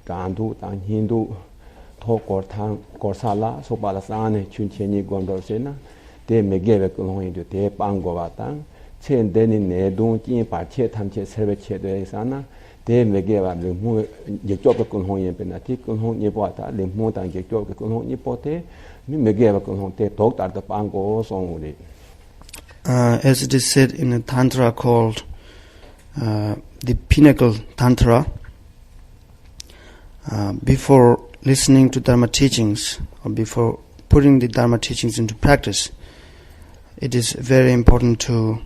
Gandu tang Hindu to kortang korsala so balasane chuncheni gondor sena de megeve kulong de de pangowa tang chen deni ne dong jin pa che tham che serve che de sana de megeva le mu ye job kulong yen pena ti kulong ye bo ta le mu tang ye job kulong ye pote mi megeva kulong te tok tar de pango song ri. As it is said in a tantra called the Pinnacle Tantra, before listening to Dharma teachings or before putting the Dharma teachings into practice, it is very important to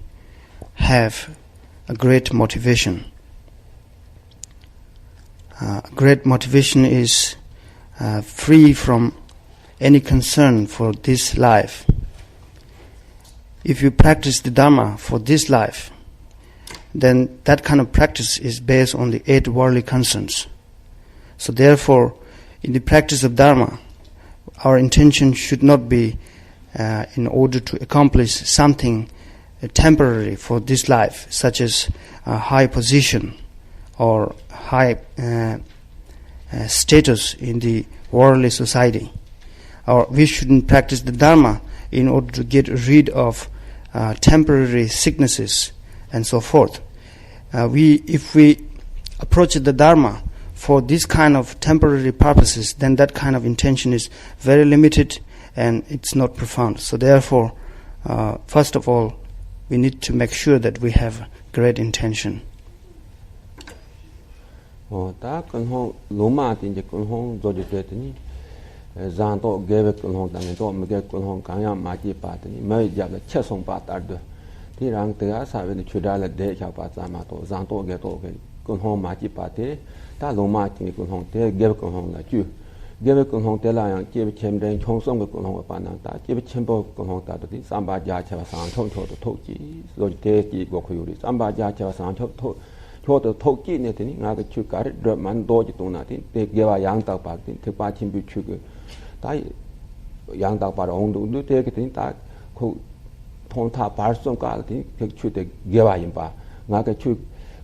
have a great motivation. Great motivation is free from any concern for this life. If you practice the Dharma for this life, then that kind of practice is based on the 8 worldly concerns. So therefore, in the practice of Dharma, our intention should not be in order to accomplish something temporary for this life, such as a high position or high status in the worldly society. Or we shouldn't practice the Dharma in order to get rid of temporary sicknesses and so forth. If we approach the Dharma for this kind of temporary purposes, then that kind of intention is very limited and it's not profound. So therefore, first of all, we need to make sure that we have great intention. Zanto gave Kulhong and to Miguel Kulhong Kanya Maki Patani, May Jabba Chesong Patardo, Tirang Teasa with the Chudala de Chapazamato, Zanto Geto, Kulhong Maki Pate, Talo Maki Kulhong, gave Kulhong like you. Gave Kulhong Tela, give Chemden, Chonsong Kulhong Pananta, give Chempo Kulhong Tati, Samba Jacha Santo to Toki, Logiteki Gokuri, Samba Jacha Santo to Toki Netting, Naga Chukar, Drupman Doji Donati, they gave a young dog back in Tepachim Sugar. Young dog bar on do take it in that Tonta Parson quality, picture the Geva Impa. Naga Chuk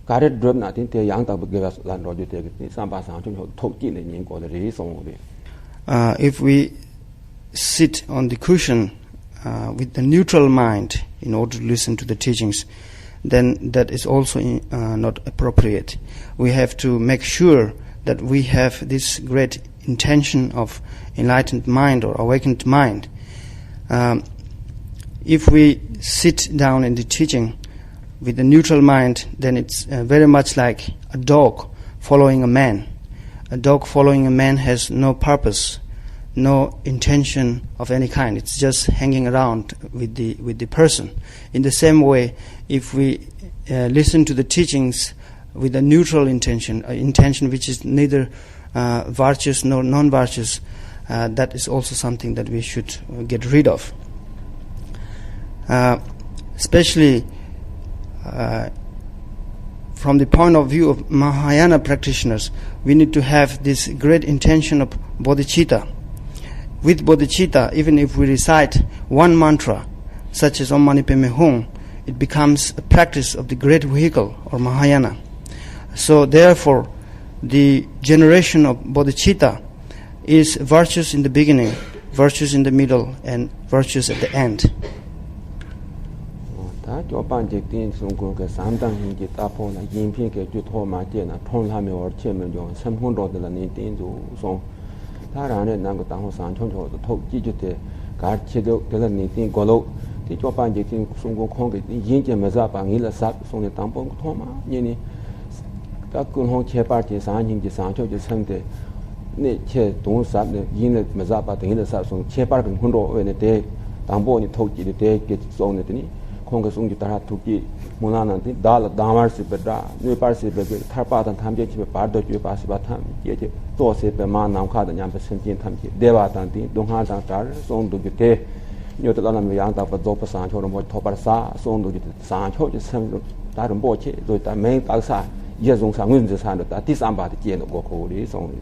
got it drum nothing, the young dog give us land or you take it in some Basan to Toki and go the reason. If we sit on the cushion with the neutral mind in order to listen to the teachings, then that is also not appropriate. We have to make sure that we have this great intention of enlightened mind or awakened mind. If we sit down in the teaching with a neutral mind, then it's very much like a dog following a man. A dog following a man has no purpose, no intention of any kind. It's just hanging around with the person. In the same way, if we listen to the teachings with a neutral intention, an intention which is neither virtuous nor non-virtuous, that is also something that we should get rid of. Especially from the point of view of Mahayana practitioners, we need to have this great intention of bodhicitta. With bodhicitta, even if we recite one mantra, such as Om Mani Padme Hum, it becomes a practice of the great vehicle or Mahayana. So therefore, the generation of bodhicitta is virtuous in the beginning, virtuous in the middle, and virtuous at the end. Ne che don sa ne yin me za ba de sa song che par kan hun ro we ne de dang bo ni thok ji de ke song ne ni khong ka song ji ta thu ki mo na nan ti da la da mar si be da ne par si be thar pa tan tham je chi be par do ju pa si ba tham ye je to se be ma nam kha da nyam be sin jin tham ji de ba tan ti dong ha da tar song du ge de nhớ tới là mình ta vật dọc sang cho nó một thọ bát sa xong rồi sang cho chứ xem ta Rinpoche rồi ta mấy ta sa giờ dùng sang nguyên giờ sang được ta tí sam ba thì nó có khổ đi xong rồi.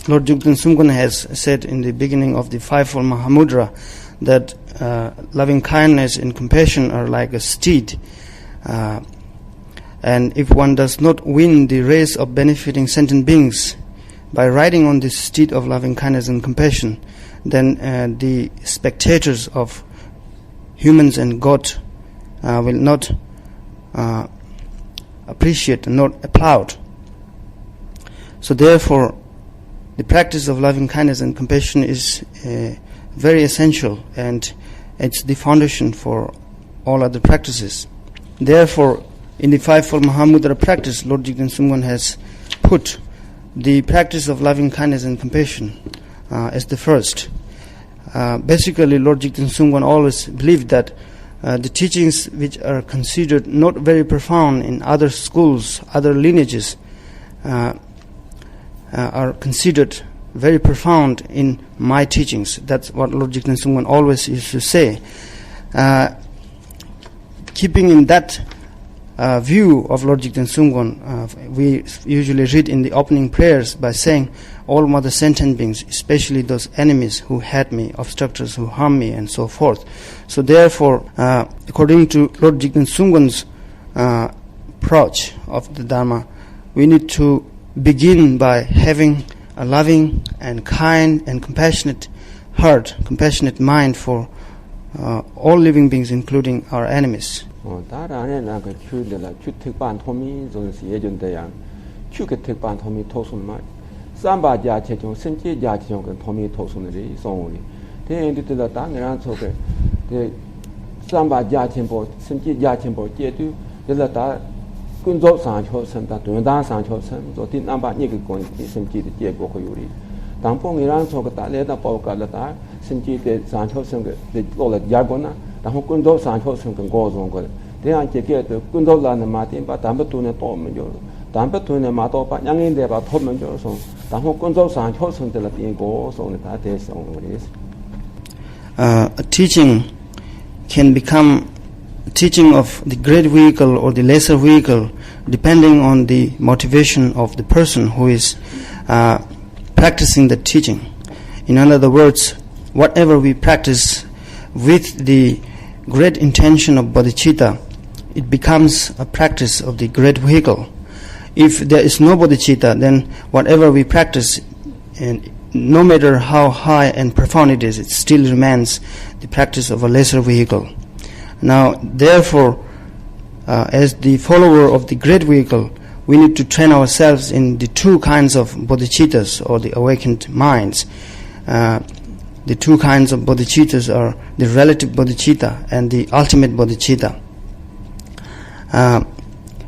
Lord Jugten Sumgon has said in the beginning of the Fivefold Mahamudra that loving kindness and compassion are like a steed, and if one does not win the race of benefiting sentient beings by riding on the steed of loving kindness and compassion, then the spectators of humans and God will not appreciate and not applaud. So therefore, the practice of loving kindness and compassion is very essential, and it's the foundation for all other practices. Therefore, in the Fivefold Mahamudra practice, Lord Jigten Sumgon has put the practice of loving kindness and compassion as the first. Basically, Lord Jigten Sumgon always believed that the teachings which are considered not very profound in other schools, other lineages, are considered very profound in my teachings. That's what Lord Jigten Sumgon always used to say. Keeping in that view of Lord Jigten Sumgon, we usually read in the opening prayers by saying, all mother sentient beings, especially those enemies who hate me, obstructors who harm me, and so forth. So therefore, according to Lord Jigten Sumgon's approach of the Dharma, we need to begin by having a loving and kind and compassionate heart, compassionate mind for all living beings, including our enemies. Samba gia che chong senche gia che chong kan thomi thosun ri song ri de de de ta ngan so ke de samba gia chen bo senche gia chen bo je tu de la ta kun zo sang cho sen ta dun da sang cho sen zo tin nam ba ni ke kon ti senche de je go ko yu ri dang pong ngan so ke ta le da pao ka la ta senche de sang cho sen ke de lo la ya go na da ho kun zo sang cho sen kan go zong ko de an je ke de kun zo la na ma tin ba dam ba tu ne to me jo dam ba tu ne ma to ba yang in de ba thot me jo so. A teaching can become a teaching of the great vehicle or the lesser vehicle depending on the motivation of the person who is practicing the teaching. In other words, whatever we practice with the great intention of bodhicitta, it becomes a practice of the great vehicle. If there is no bodhicitta, then whatever we practice, and no matter how high and profound it is, it still remains the practice of a lesser vehicle. Now, therefore, as the follower of the great vehicle, we need to train ourselves in the two kinds of bodhicittas, or the awakened minds. The two kinds of bodhicittas are the relative bodhicitta and the ultimate bodhicitta.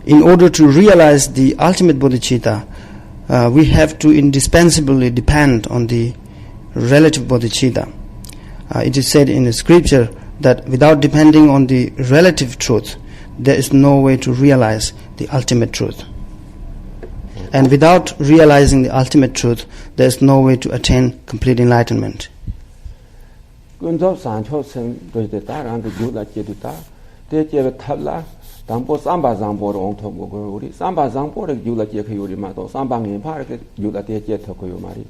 In order to realize the ultimate bodhicitta, we have to indispensably depend on the relative bodhicitta. It is said in the scripture that without depending on the relative truth, there is no way to realize the ultimate truth. And without realizing the ultimate truth, there is no way to attain complete enlightenment. Tampo samba zambo ro to go ri samba zambo re jula che khyu ri ma to samba ngin pha re jula te che tho ko ma ri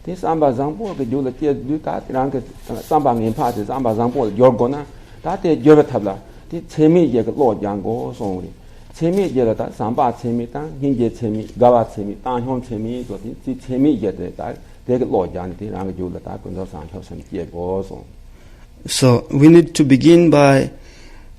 ti samba zambo ke jula che du ta rang ke samba ngin pha de samba zambo yor go na ta te jyo be thab la ti chemi ye ke lo jang go song ri chemi ye la ta samba chemi ta hin je chemi ga ba chemi ta hyong chemi so ti chemi ye de ta de ke lo jang ti rang ke jula ta kun do sang chho sen ye go song. So we need to begin by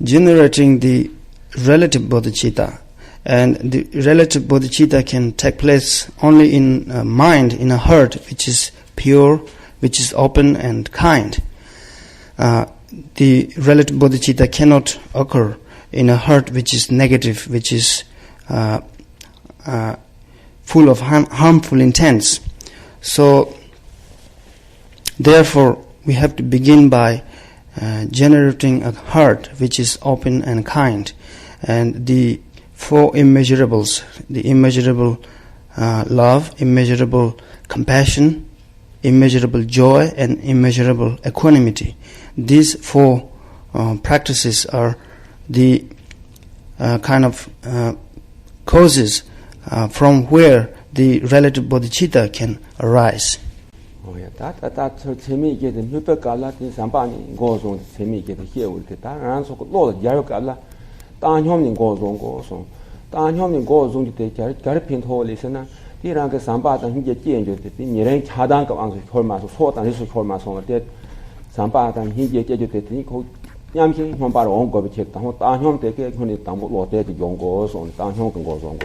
generating the relative bodhicitta, and the relative bodhicitta can take place only in a mind, in a heart which is pure, which is open and kind. The relative bodhicitta cannot occur in a heart which is negative, which is full of harmful intents. So therefore we have to begin by generating a heart which is open and kind. And the four immeasurables, the immeasurable love, immeasurable compassion, immeasurable joy, and immeasurable equanimity. These four practices are the kind of causes from where the relative bodhicitta can arise. 다 재미있게 된 흡벽깔라 삼반이 고송 재미있게 된 희우를 다 안서 로 야역깔라 단형님 고송 고송 단형님 고송 때 가르핀 토리스나 이랑 그 삼바다 이제 찌엔죠 때 니랑 차단 그 안서 혈마서 소단 해서 혈마서 때 삼바다 이제 찌죠 때 그 냠신 hom바로 온 거비 책다 단형 때게 흔히 담고 로때 용고송 단형 그 고송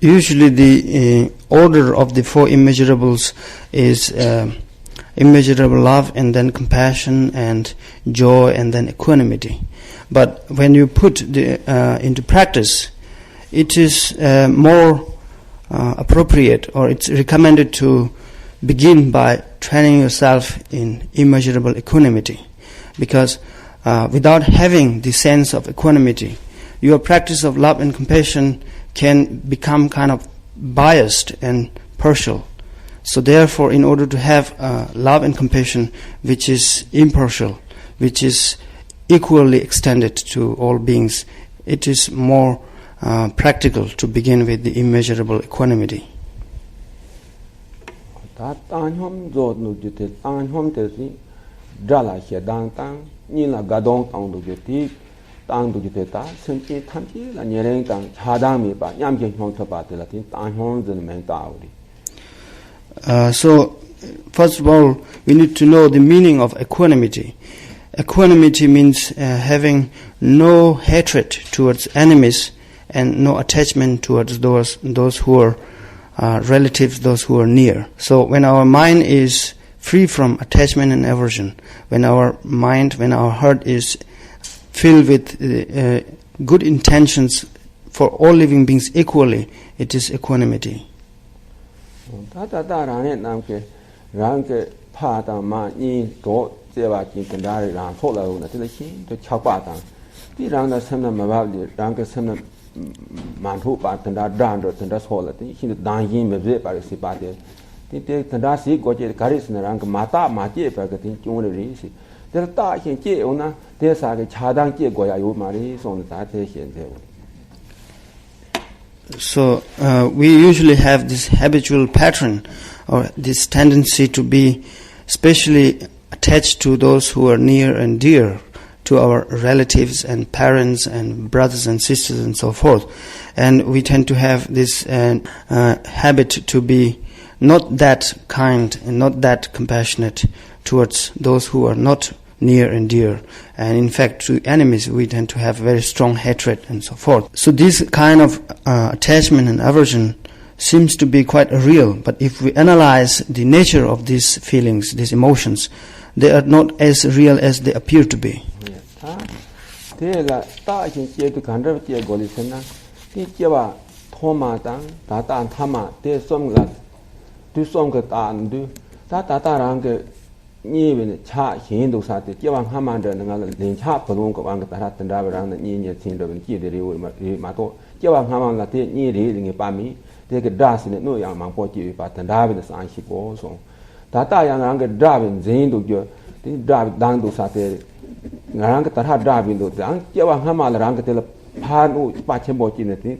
Usually the order of the four immeasurables is immeasurable love, and then compassion, and joy, and then equanimity. But when you put the into practice, it is more appropriate, or it's recommended to begin by training yourself in immeasurable equanimity. Because without having the sense of equanimity, your practice of love and compassion can become kind of biased and partial. So therefore, in order to have love and compassion which is impartial, which is equally extended to all beings, it is more practical to begin with the immeasurable equanimity. So, first of all, we need to know the meaning of equanimity. Equanimity means having no hatred towards enemies and no attachment towards those who are relatives, those who are near. So, when our mind is free from attachment and aversion, when our heart is filled with good intentions for all living beings equally, it is equanimity. So we usually have this habitual pattern, or this tendency to be especially attached to those who are near and dear, to our relatives and parents and brothers and sisters and so forth. And we tend to have this habit to be not that kind and not that compassionate towards those who are not near and dear. And in fact, to enemies, we tend to have very strong hatred and so forth. So this kind of attachment and aversion seems to be quite real. But if we analyze the nature of these feelings, these emotions, they are not as real as they appear to be. cha hin do sa te jiwang haman de nga lin cha pulung ko ang ta ta da rang ni ni tin do ji de ri ma to jiwang haman la te ni ri ni pa mi te ke da sin no yang mang po ji pa ta da bi sa shi ko so da ta yang ang ke da bin zin do jo ti da dang do sa te ngang ke ta da bin do dang jiwang haman la rang ke te la pa no pa chen bo ji ne ti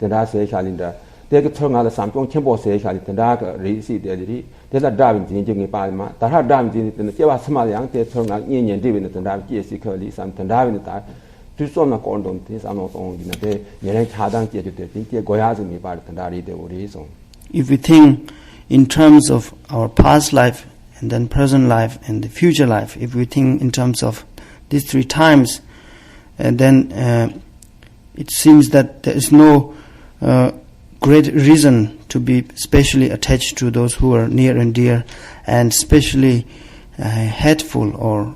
da se sha lin da te ke chong la sam chong chen bo se sha li da ka ri si de ri te la da bin jin jing pa ma ta ha da bin jin te je wa sma yang te chong na yin yin de bin de da ji si ke li sam da bin da tu so na ko dong te sam no song ni de ye ren cha dang jie de tin jie go ya zi mi ba de da ri de wo ri song. If we think in terms of our past life and then present life and the future life, if we think in terms of these three times, then it seems that there is no great reason to be specially attached to those who are near and dear, and specially hateful or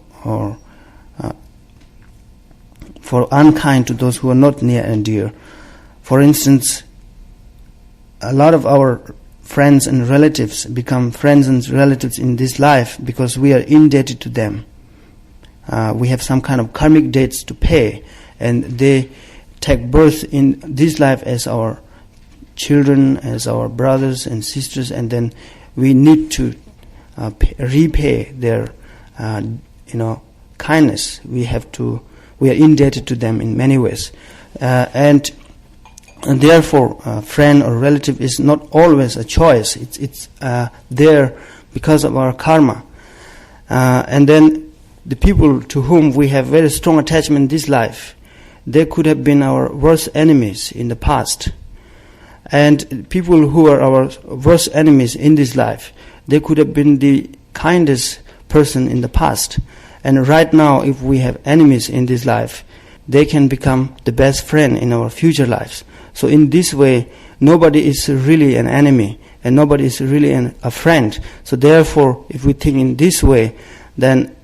for unkind to those who are not near and dear. For instance, a lot of our friends and relatives become friends and relatives in this life because we are indebted to them. We have some kind of karmic debts to pay, and they take birth in this life as our children, as our brothers and sisters, and then we need to repay their kindness. We are indebted to them in many ways, and therefore friend or relative is not always a choice. It's there because of our karma, and then the people to whom we have very strong attachment in this life, they could have been our worst enemies in the past. And people who are our worst enemies in this life, they could have been the kindest person in the past. And right now, if we have enemies in this life, they can become the best friend in our future lives. So in this way, nobody is really an enemy, and nobody is really a friend. So therefore, if we think in this way, then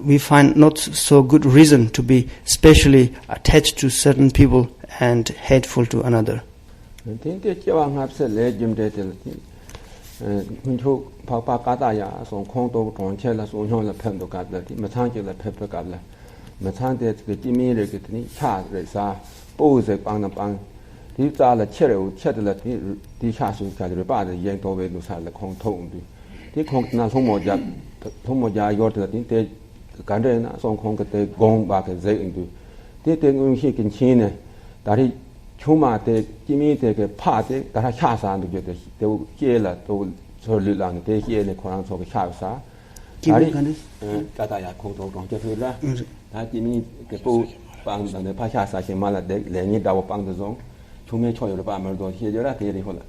we find not so good reason to be specially attached to certain people and hateful to another. Chuma te kimi te ke pa te da sha sa ndu je te ke la to so lu la te ke ne khorang so ke sha sa ari ta ta ya khong tong je thu la da kimi ke pu pang da ne pa sha sa che ma la de le ni da wo pang de zong chume choi yo ba ma do che je la te ri ho la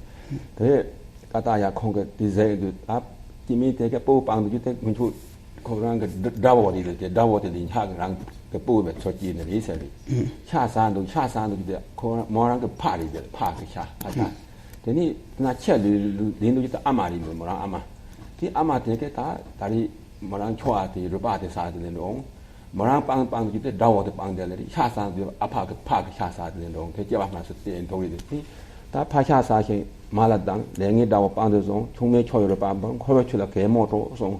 de ta ta ya khong ke di ze du a kimi te ke pu pang du te mun chu khorang ke da wo di de da wo de din ha rang cái bùi về cho chi này lý sẽ đi cha san được thì có món ăn cái pa đi được pa cái cha thế này na chơi đến được cái ama đi rồi món ăn ama thì ama thì cái ta đi món ăn chua thì rồi ba thì sao thì nó món ăn bang thì đau thì bang đấy cha san thì apa cái cha sao thì nó thế chứ mà nó sẽ tiền thôi thì ta pa cha sao thì mà là đắng để nghe đau bang được rồi chúng mình chơi rồi bang khỏi chơi là cái món đó rồi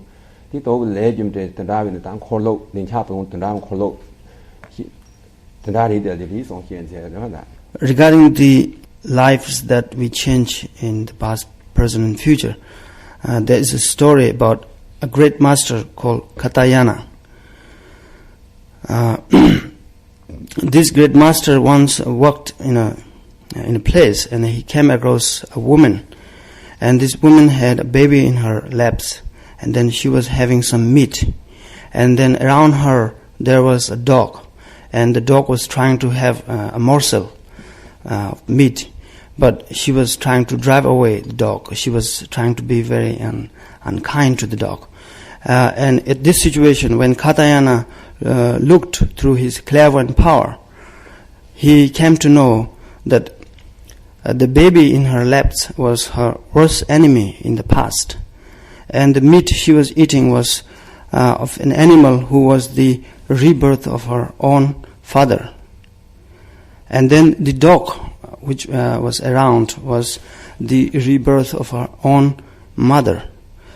thì tôi lấy dùm để tận ra bên tận khổ lậu đến chạp tận ra khổ lậu tận ra đi để lý sống hiện giờ đó là. Regarding the lives that we change in the past, present, and future, there is a story about a great master called Katayana. This great master once walked in a place, and he came across a woman, and this woman had a baby in her laps. And then she was having some meat, and then around her there was a dog, and the dog was trying to have a morsel of meat, but she was trying to drive away the dog. She was trying to be very unkind to the dog. And at this situation, when Katayana looked through his clairvoyant power, he came to know that the baby in her laps was her worst enemy in the past. And the meat she was eating was of an animal who was the rebirth of her own father. And then the dog which was around was the rebirth of her own mother.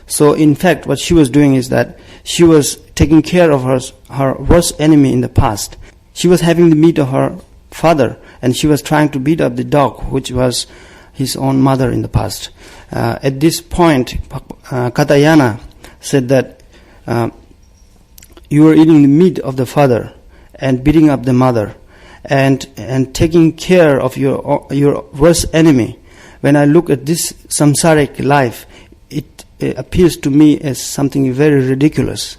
So in fact what she was doing is that she was taking care of her worst enemy in the past. She was having the meat of her father, and she was trying to beat up the dog which was his own mother in the past. At this point, Katayana said that you are eating the meat of the father and beating up the mother and taking care of your worst enemy. When I look at this samsaric life, it appears to me as something very ridiculous.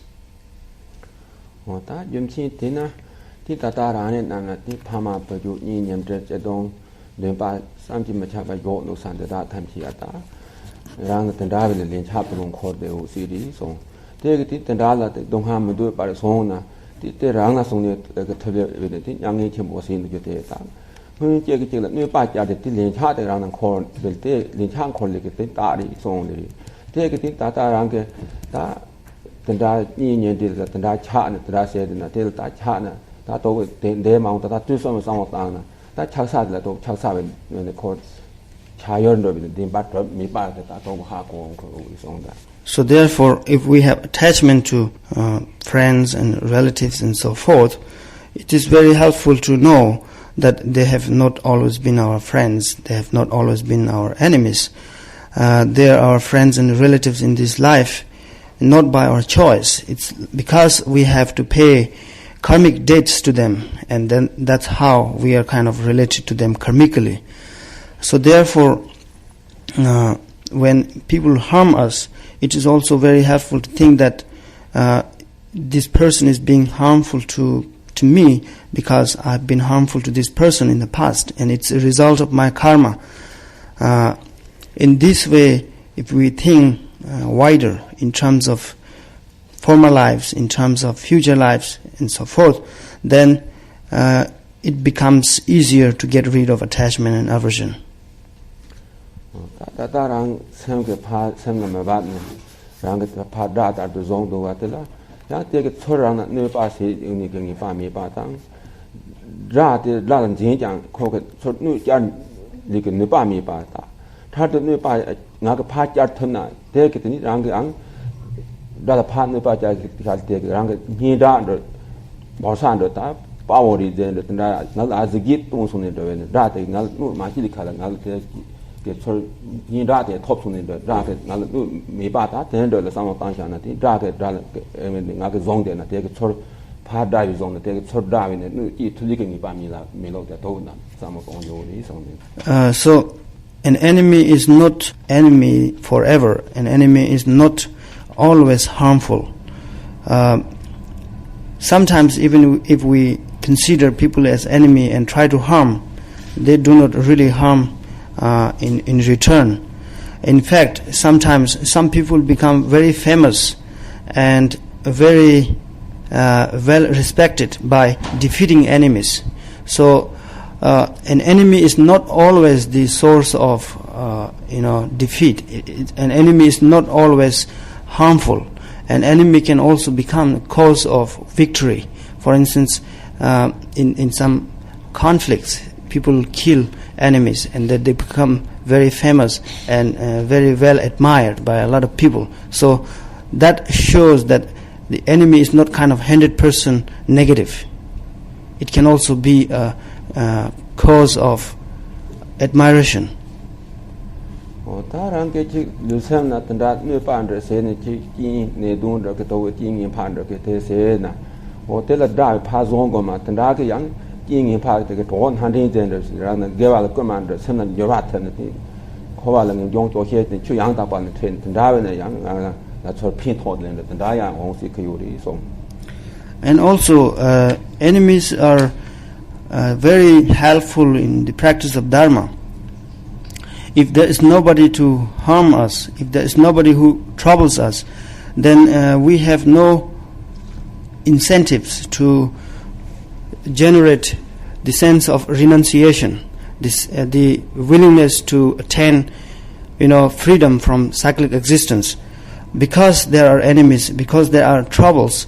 Samti ma cha ba yo no san da tham chi ata rang tan da le len cha pulong khor de u si ri song te ge ti tan da la dong ha ma du pa song na ti te rang na song ne ge thale de ti yang ni chem bo sin de te ta hu che ge che la ne pa cha de ti len cha de rang na khor de te len cha khor le ge te ta ri song de te ge ti ta rang ge ta tan da ni ni de la tan da cha na ta se de na te ta cha na ta to de ma ta tu so ma sang ta na that chaksa la to chaksa when the court chayon do bin bat mi ba ta to ha ko is on that. So therefore, if we have attachment to friends and relatives and so forth, it is very helpful to know that they have not always been our friends, they have not always been our enemies. They are our friends and relatives in this life not by our choice. It's because we have to pay karmic debts to them, and then that's how we are kind of related to them karmically. So therefore, when people harm us, it is also very helpful to think that this person is being harmful to me because I've been harmful to this person in the past, and it's a result of my karma. In this way, if we think wider in terms of former lives, in terms of future lives, and so forth, then it becomes easier to get rid of attachment and aversion. So an enemy is not enemy forever. An enemy is not always harmful. Sometimes even if we consider people as enemy and try to harm, they do not really harm in return. In fact, sometimes some people become very famous and very well respected by defeating enemies. So an enemy is not always the source of defeat. An enemy is not always harmful. An enemy can also become a cause of victory. For instance, in some conflicts, people kill enemies, and that they become very famous and very well admired by a lot of people. So that shows that the enemy is not kind of 100% negative. It can also be a cause of admiration. And also, enemies are very helpful in the practice of Dharma. If there is nobody to harm us, if there is nobody who troubles us, then we have no incentives to generate the sense of renunciation, the willingness to attain, freedom from cyclic existence. Because there are enemies, because there are troubles,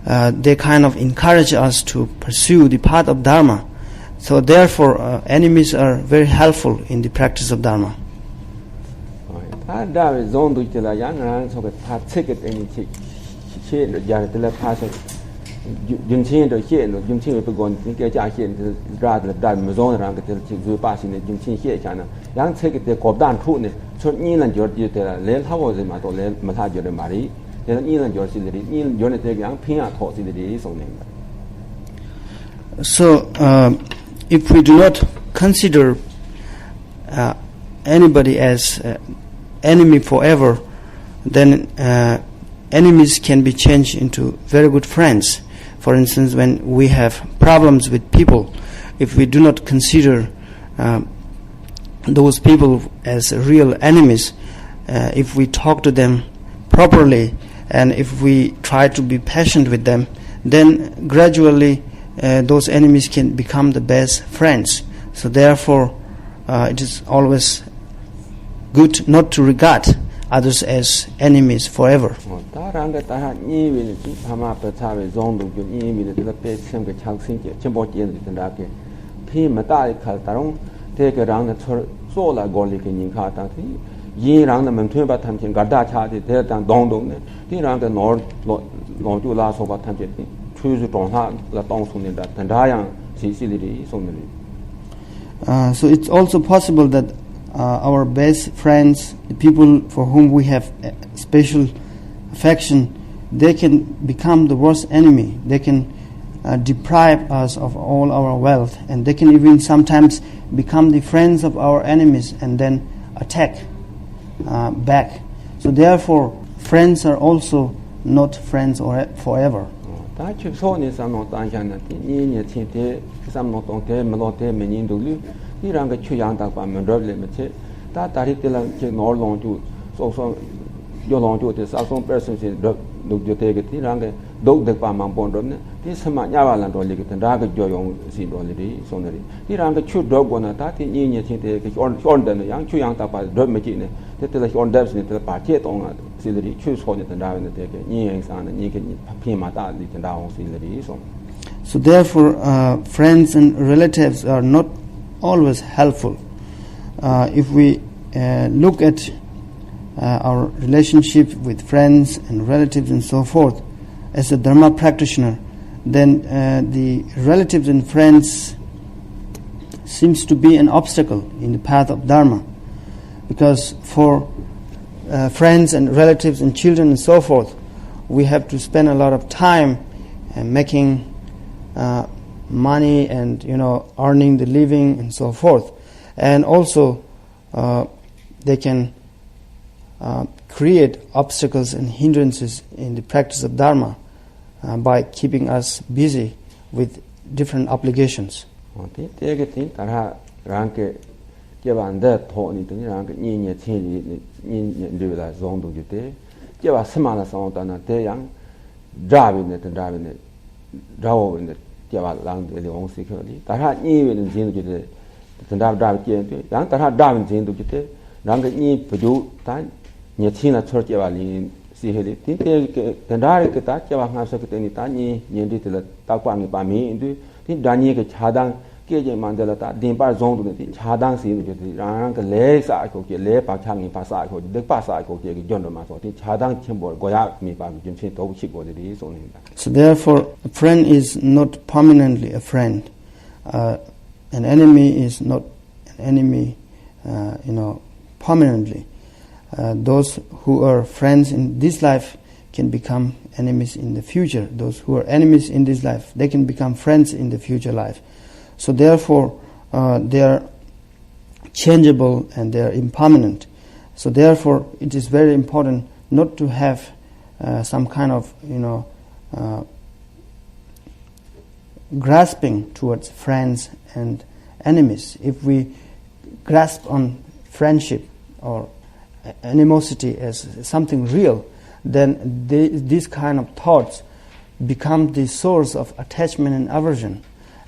they kind of encourage us to pursue the path of Dharma. So therefore, enemies are very helpful in the practice of Dharma. So, if we do not consider anybody as enemy forever, then enemies can be changed into very good friends. For instance, when we have problems with people, if we do not consider those people as real enemies, if we talk to them properly and if we try to be patient with them, then gradually those enemies can become the best friends. So therefore, it is always good not to regard others as enemies forever. So it's also possible that our best friends, the people for whom we have special affection, they can become the worst enemy. They can deprive us of all our wealth, and they can even sometimes become the friends of our enemies and then attack back. So therefore, friends are also not friends forever. So therefore, friends and relatives are not always helpful. If we look at our relationship with friends and relatives and so forth, as a Dharma practitioner, then the relatives and friends seems to be an obstacle in the path of Dharma, because for friends and relatives and children and so forth, we have to spend a lot of time making money and earning the living and so forth, and also they can create obstacles and hindrances in the practice of Dharma by keeping us busy with different obligations. So therefore, a friend is not permanently a friend. An enemy is not an enemy, permanently. Those who are friends in this life can become enemies in the future. Those who are enemies in this life, they can become friends in the future life. So therefore, they are changeable and they are impermanent. So therefore, it is very important not to have some kind of, grasping towards friends and enemies. If we grasp on friendship or animosity as something real, then these kind of thoughts become the source of attachment and aversion.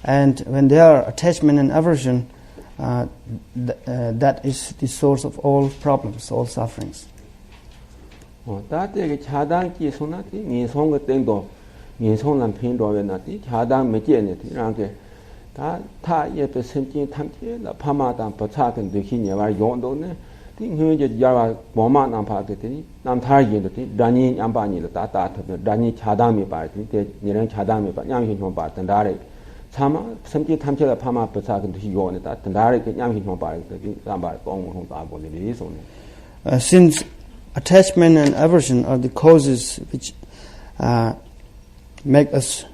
And when there are attachment and aversion, that is the source of all problems, all sufferings. Since attachment and aversion are the causes which make us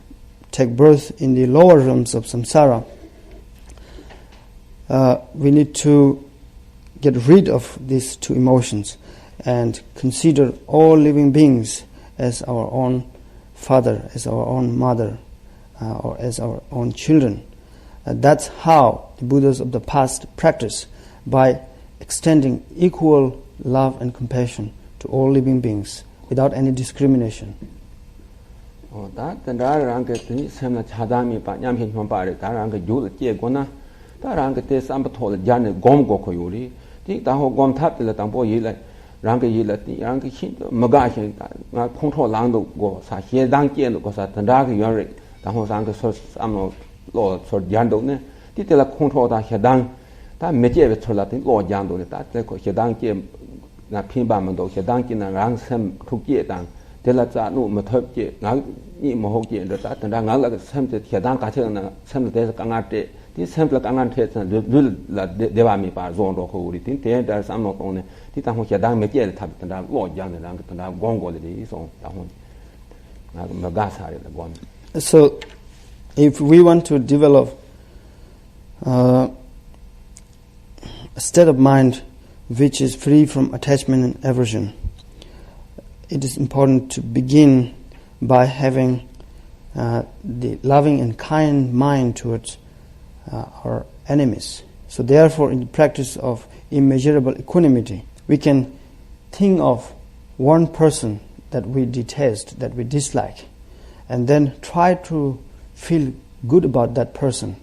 take birth in the lower realms of samsara, we need to get rid of these two emotions and consider all living beings as our own father, as our own mother, or as our own children. That's how the Buddhas of the past practice, by extending equal love and compassion to all living beings without any discrimination. ti simple kangan the san dul la deva mi pa zon ro ko ri tin te da sam no tong ne ti ta ho che dang me che le thab tan da lo jang ne dang tan da gong go le di so ta ho ma ga sa re le gon. So if we want to develop a state of mind which is free from attachment and aversion, it is important to begin by having the loving and kind mind towards our enemies. So therefore, in the practice of immeasurable equanimity, we can think of one person that we detest, that we dislike, and then try to feel good about that person.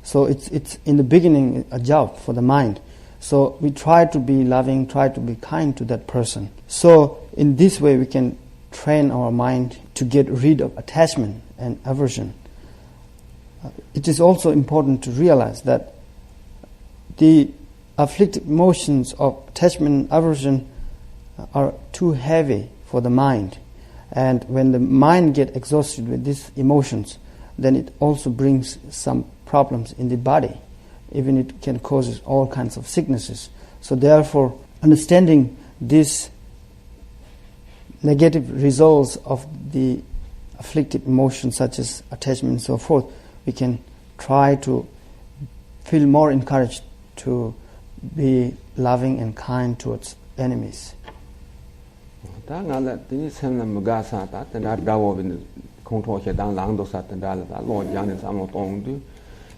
So it's in the beginning a job for the mind. So we try to be loving, try to be kind to that person. So in this way we can train our mind to get rid of attachment and aversion. It is also important to realize that the afflictive emotions of attachment and aversion are too heavy for the mind. And when the mind gets exhausted with these emotions, then it also brings some problems in the body. Even it can cause all kinds of sicknesses. So therefore, understanding these negative results of the afflictive emotions such as attachment and so forth, we can try to feel more encouraged to be loving and kind towards enemies. Ta nga la ti sem na mga sa ta da dawo bin kong tho che dang lang do sa ta da la lo yang ne sam lo tong du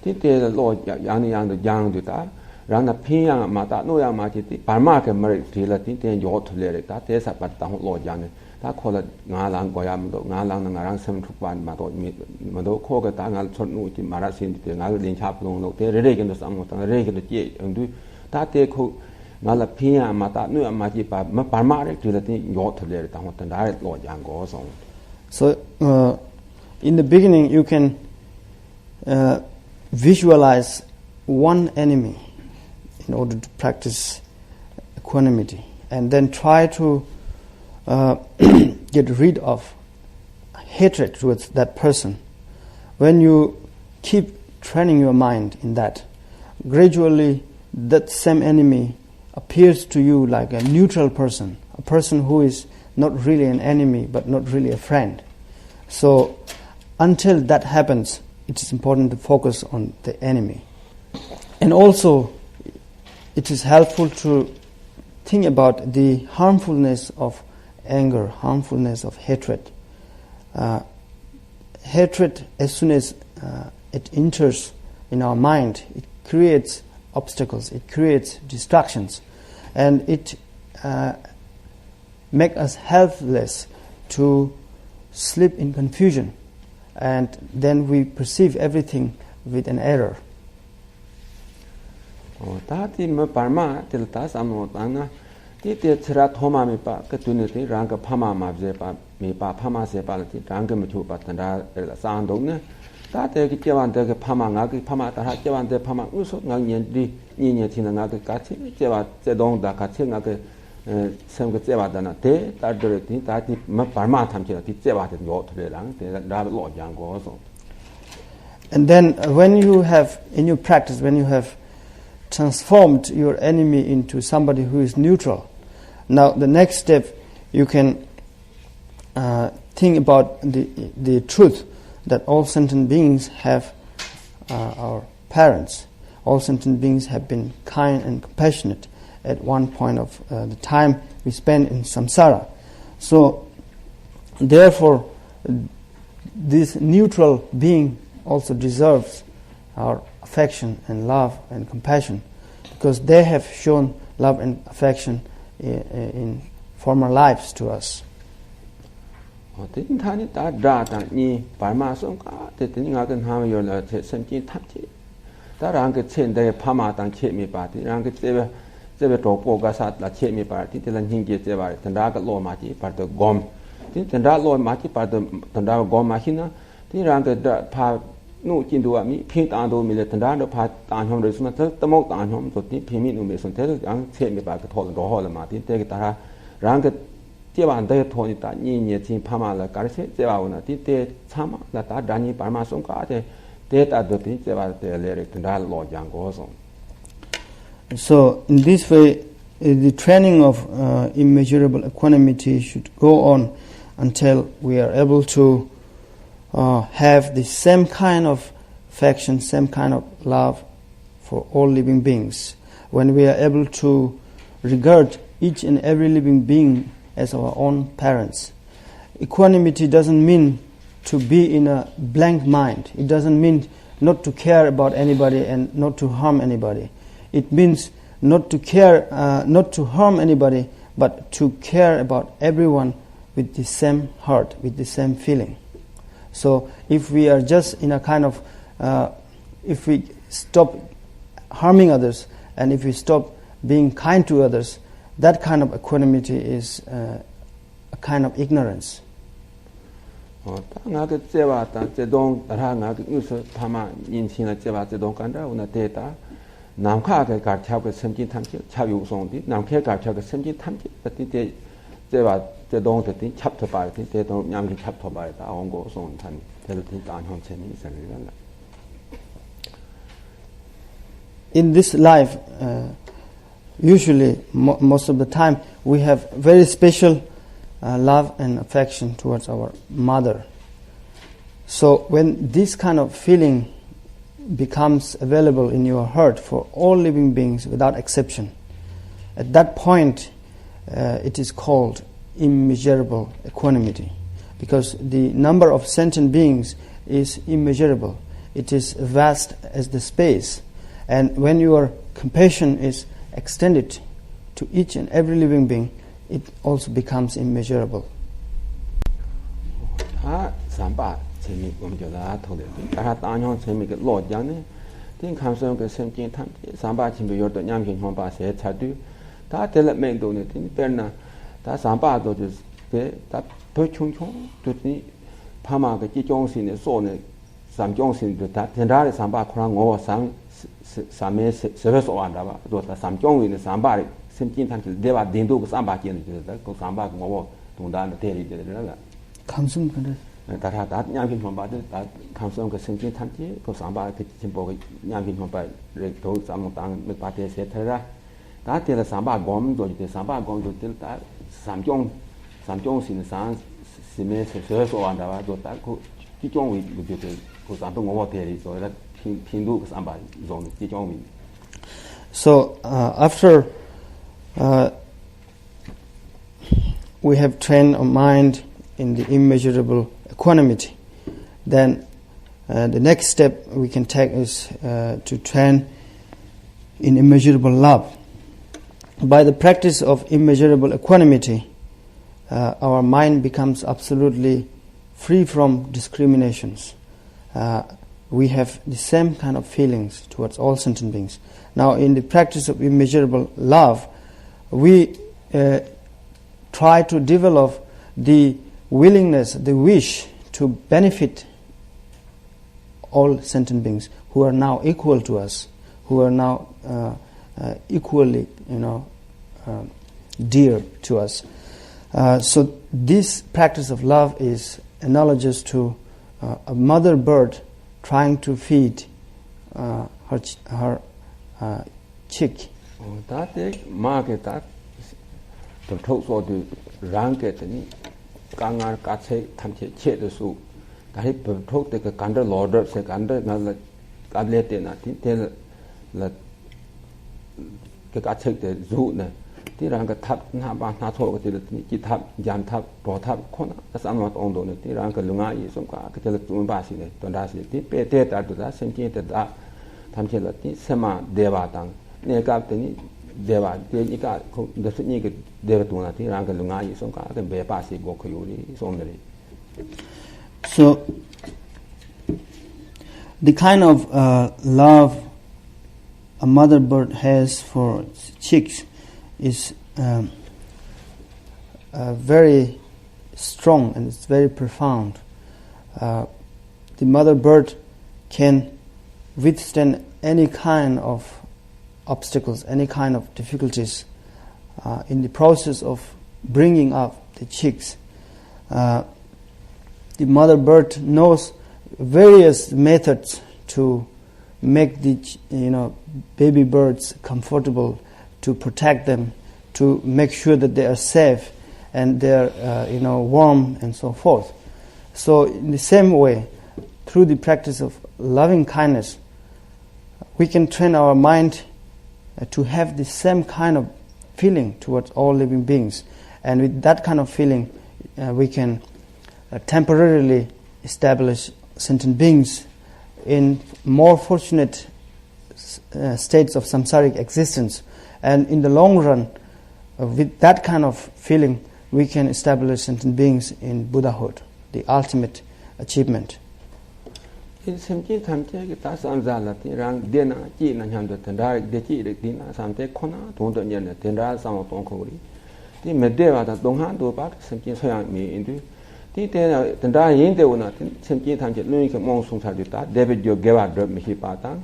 ti te lo yang de yang du ta ran na phin yang ma ta no yang ma ti par ma ke ma ti la ti te yo thu le ta te sa pa ta lo yang ne ta kho la nga lang ko ya do nga lang na nga rang sem thuk ban ma do mi ma do kho ga ta nga chot nu ti ma ra sin ti nga lin cha plong lo te re ke do sam mo ta re ke do che du ta te kho nga la phin yang ma ta no ma ti pa ma par ma re ti la ti yo thu le ta ho ta da lo yang go so. So in the beginning you can visualize one enemy in order to practice equanimity, and then try to get rid of hatred towards that person. When you keep training your mind in that, gradually that same enemy appears to you like a neutral person, a person who is not really an enemy but not really a friend. So until that happens, it is important to focus on the enemy. And also it is helpful to think about the harmfulness of anger, harmfulness of hatred. Hatred, as soon as it enters in our mind, it creates obstacles, it creates distractions, and it makes us helpless to slip in confusion, and then we perceive everything with an error. Ta ti ma par ma til ta sam no ta na ti te chra thoma mi pa ka tu ne ti rang ka phama ma je pa mi pa phama se pa ti rang ka mi thu pa tan da la san dong ne ta te ki che wan de ka phama nga ki phama ta ha che wan de phama u so nga nyen di ni nye thi na nga ka chi che wa che dong da ka che nga ke sem ka che wa da na te ta de ti ta ti ma par ma tham che ti che wa de yo thu le lang te da lo yang go so. And then when you have in your practice, when you have transformed your enemy into somebody who is neutral, now the next step you can think about the truth that all sentient beings have our parents. All sentient beings have been kind and compassionate at one point of the time we spend in samsara. So therefore this neutral being also deserves our affection and love and compassion, because they have shown love and affection in former lives to us. Tin thani ta da ta ni par ma song ka te tin nga kan ha yo la che sem chi thap chi ta rang ke chen de pha ma tang che mi pa ti rang ke che be to po ga sa la che mi pa ti te lan hing che ba tan da ka lo ma chi par to gom tin tan da lo ma chi par to tan da gom ma hin na ti rang ke da pha nu chin du a mi phing ta do mi le tan da do pha ta nhom de su na ta mo ta nhom to ti phi mi nu me sun te ang che mi pa ka tho ro ho la ma ti te ke ta rang ke che ban de tho ni ta ni ni chin pha ma la ka che che ba na ti te cha ma la ta da ni par ma song ka te data do ti che ba te le tanda lo yang go so. So in this way, the training of immeasurable equanimity should go on until we are able to have the same kind of affection, same kind of love for all living beings. When we are able to regard each and every living being as our own parents. Equanimity doesn't mean to be in a blank mind. It doesn't mean not to care about anybody and not to harm anybody. It means not to care, not to harm anybody, but to care about everyone with the same heart, with the same feeling. So if we are just in a kind of, if we stop harming others and if we stop being kind to others, that kind of equanimity is a kind of ignorance. Nga ke tsewa ta tse dong ra nga ke uso phama yin chin la tsewa tse dong kan da una data nam kha ke ka chao ke sem jin tham chi chao yu song di nam khe ka chao ke sem jin tham chi ti te tsewa tse dong te ti chap to ba ti te dong nyam ki chap to ba da ong go song tan te ti tan hong chen ni sa ni la. In this life, usually most of the time we have very special love and affection towards our mother. So when this kind of feeling becomes available in your heart for all living beings without exception, at that point it is called immeasurable equanimity, because the number of sentient beings is immeasurable. It is vast as the space, and when your compassion is extended to each and every living being, it also becomes immeasurable. Samba chemi gom jo da tho de ta ta nyong chemi ke lo jang ne tin kham so ke sem jin tham samba chim be yor to nyam kin hong ba se cha du ta de le meng do ne tin per na ta samba do de be ta pho chung chung do ni pha ma ke ji jong sin ne so ne sam jong sin de ta tin da le samba khra ngo sang sam me se se so an da ba do ta sam jong ne samba le sem jin tham de ba din do ko samba jin de da ko samba ko ngo dong da ne de ri de la 감성 근데 다다 다 냠긴 homba 다 감성 그 생긴 탐지 그 상바 그 진보 그 냠긴 homba 도 삼당 몇 바테 세터라 다 때라 상바 검 조지 상바 검 조지 다 삼종 신의 상 심에 세서 완다 봐도다 그 기종 위 그 상동 뭐 대리 저라 핀도 그 상바 종 기종 위. So after we have trained our mind in the immeasurable equanimity, then the next step we can take is to train in immeasurable love. By the practice of immeasurable equanimity, our mind becomes absolutely free from discriminations. We have the same kind of feelings towards all sentient beings. Now, in the practice of immeasurable love, we try to develop the willingness, the wish to benefit all sentient beings who are now equal to us, who are now equally, dear to us. So this practice of love is analogous to a mother bird trying to feed her chick. Kangar katse tamche che de su dari thok de kandar lorder se kandar na kable te na tin te la ke katse de zu na ti rang ka thap na ba na tho ko ti ki thap jam thap bo thap khona asam ma ong do ne ti rang ka lunga yi som ka ke le tu ba si ne ton da si ti pe te ta du da sem che te da tamche la ti sema deva tang ne ka te ni deva te ni ka ko de su ni ke So the kind of love a mother bird has for its chicks is very strong and it's very profound. The mother bird can withstand any kind of obstacles, any kind of difficulties in the process of bringing up the chicks. The mother bird knows various methods to make the baby birds comfortable, to protect them, to make sure that they are safe and they are warm and so forth. So in the same way, through the practice of loving kindness, we can train our mind to have the same kind of feeling towards all living beings. And with that kind of feeling, we can temporarily establish sentient beings in more fortunate states of samsaric existence. And in the long run, with that kind of feeling, we can establish sentient beings in Buddhahood, the ultimate achievement. In Simchi Tamche, Tasamzala, Rang Dena, Jin and Hamda Tendari, the Ji, the Dina, Samte Kona, Tonda Yen, Tendra, some of Tonkori. The Medeva that don't hand to back, Simchi Soyan me into. The Tendra Yin de Una, Simchi Tamche, Lunik Monsum Sadita, David Yo gave out Mihi Patan.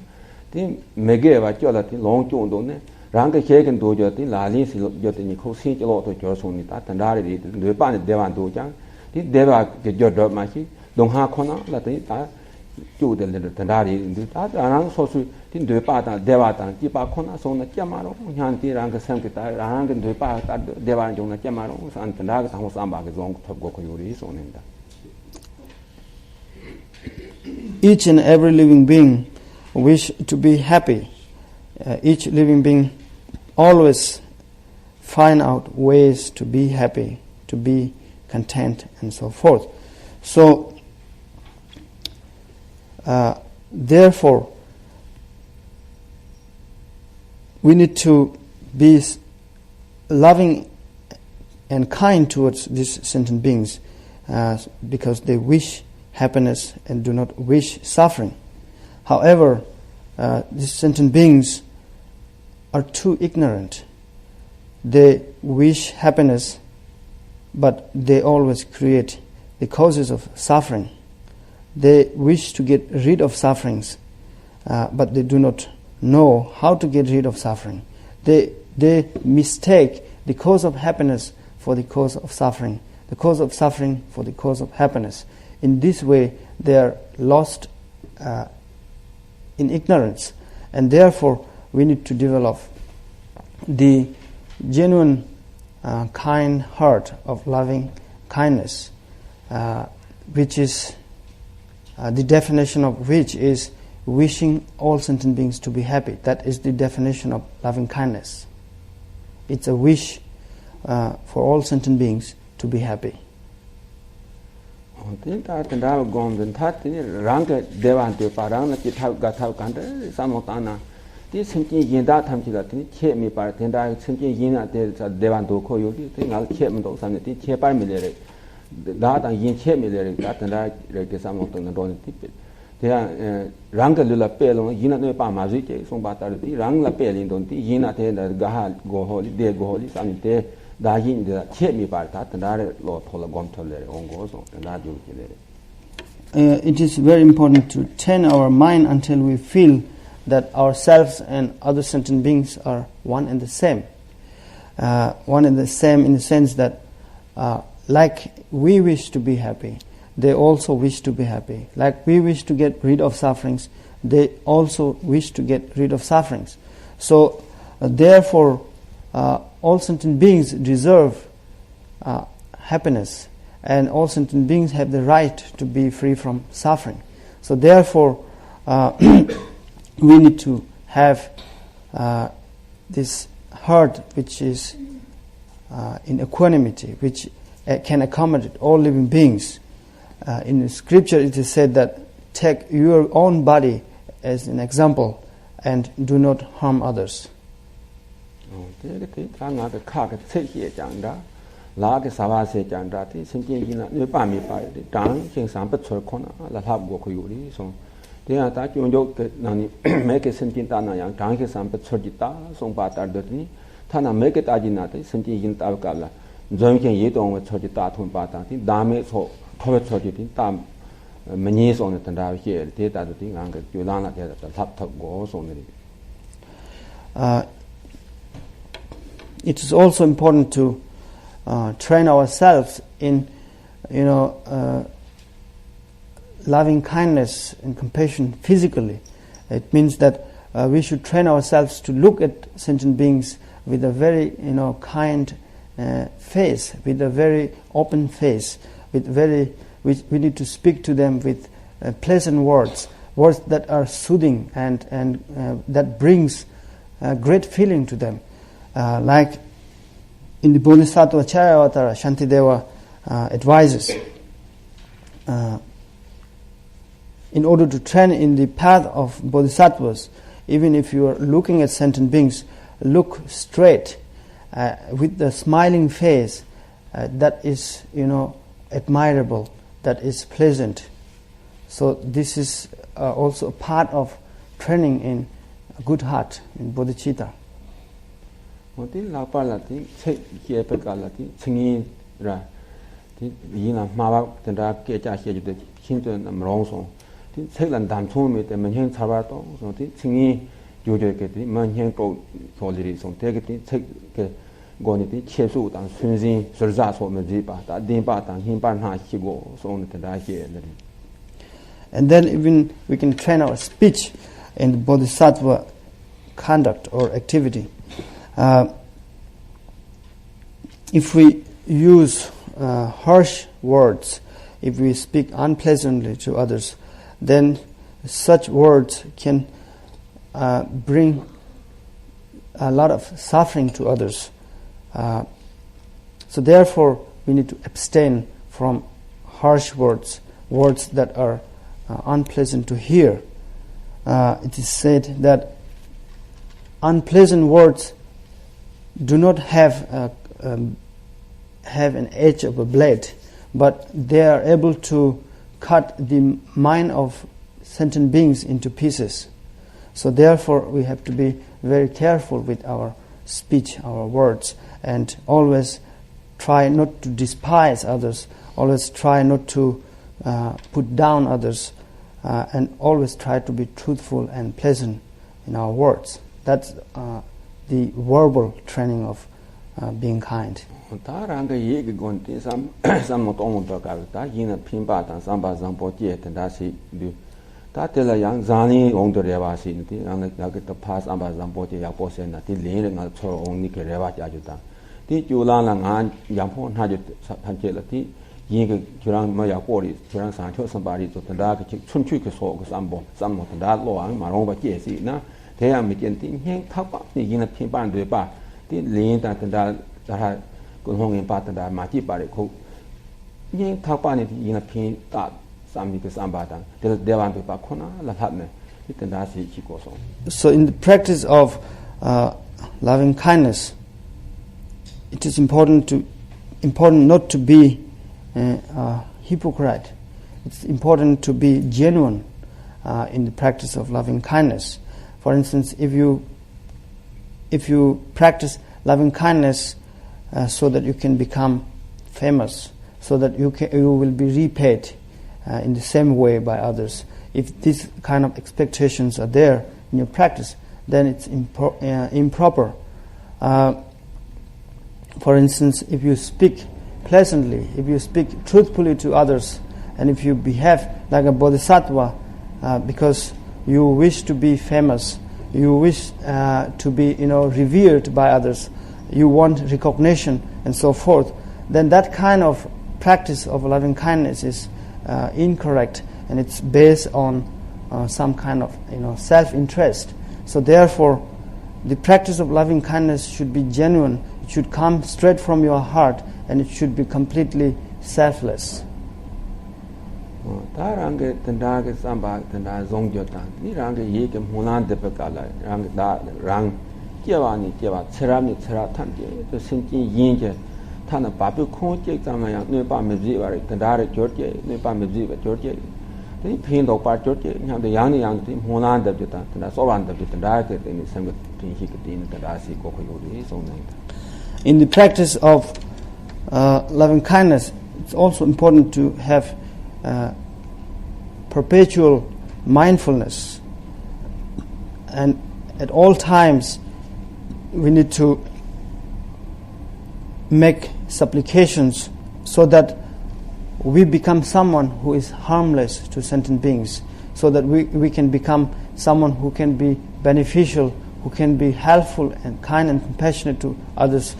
The Megeva Jolati, Long John Done, Rang the Cake and Dojo, the Lalins, Jotiniko, Sint a lot of Jorsonita, Tendari, the Pan Devan Dojan, the Deva get your drop Machi, don't have Kona, Latin. Chủ đề là thành ra thì ta rằng số sự tin đối ba ta deva ta chỉ ba con số nó chém mà rồi hàng tí rằng cái xem cái ta rằng cái đối ba ta deva chúng nó chém mà rồi sang thành ra cái thằng sam ba cái giống thập của cái yuri số này ta. Each and every living being wish to be happy. Each living being always find out ways to be happy, to be content, and so forth. So therefore, we need to be loving and kind towards these sentient beings because they wish happiness and do not wish suffering. However, these sentient beings are too ignorant. They wish happiness, but they always create the causes of suffering. They wish to get rid of sufferings, but they do not know how to get rid of suffering. They mistake the cause of happiness for the cause of suffering, the cause of suffering for the cause of happiness. In this way, they are lost in ignorance, and therefore we need to develop the genuine kind heart of loving kindness, which is the definition of which is wishing all sentient beings to be happy. That is the definition of loving kindness. It's a wish for all sentient beings to be happy. That and yin check me there, that and I get some of the don't tip it. They are Rangalula Pelo, Yina Pamazi, some batter, Rangla Pelin, don't Yina that Gahal go holy, they go holy, some day, Dahin, the check me by that, and I Lord Polagon Toler on goes on, and that you it is very important to train our mind until we feel that ourselves and other sentient beings are one and the same. One and the same in the sense that like we wish to be happy, they also wish to be happy. Like we wish to get rid of sufferings, they also wish to get rid of sufferings. So therefore, all sentient beings deserve happiness, and all sentient beings have the right to be free from suffering. So therefore, we need to have this heart which is in equanimity, which can accommodate all living beings. In the scripture it is said that take your own body as an example and do not harm others. It is also important to train ourselves in loving kindness and compassion physically. It means that we should train ourselves to look at sentient beings with a very, kind face, with a very open face, we need to speak to them with pleasant words that are soothing and that brings great feeling to them. Like in the Bodhisattva Charyavatara, Shantideva advises, in order to train in the path of bodhisattvas, even if you are looking at sentient beings, look straight with the smiling face that is, admirable, that is pleasant. So this is also a part of training in a good heart, in bodhicitta. And then even we can train our speech in the bodhisattva conduct or activity. If we use harsh words, if we speak unpleasantly to others, then such words can bring a lot of suffering to others. So therefore, we need to abstain from harsh words that are unpleasant to hear. It is said that unpleasant words do not have an edge of a blade, but they are able to cut the mind of sentient beings into pieces. So therefore, we have to be very careful with our speech, our words, and always try not to despise others, always try not to put down others, and always try to be truthful and pleasant in our words. That's the verbal training of being kind. So in the practice of loving kindness, it is important not to be a hypocrite. It's important to be genuine in the practice of loving kindness. For instance, if you practice loving kindness so that you can become famous, so that you will be repaid in the same way by others, if these kind of expectations are there in your practice, then it's improper. For instance, if you speak pleasantly, if you speak truthfully to others, and if you behave like a bodhisattva because you wish to be famous, you wish to be revered by others, you want recognition and so forth, then that kind of practice of loving kindness is incorrect, and it's based on some kind of self-interest. So therefore, the practice of loving kindness should be genuine. It should come straight from your heart, and it should be completely selfless. In the practice of loving kindness, it's also important to have perpetual mindfulness, and at all times we need to make supplications so that we become someone who is harmless to sentient beings, so that we can become someone who can be beneficial, who can be helpful and kind and compassionate to others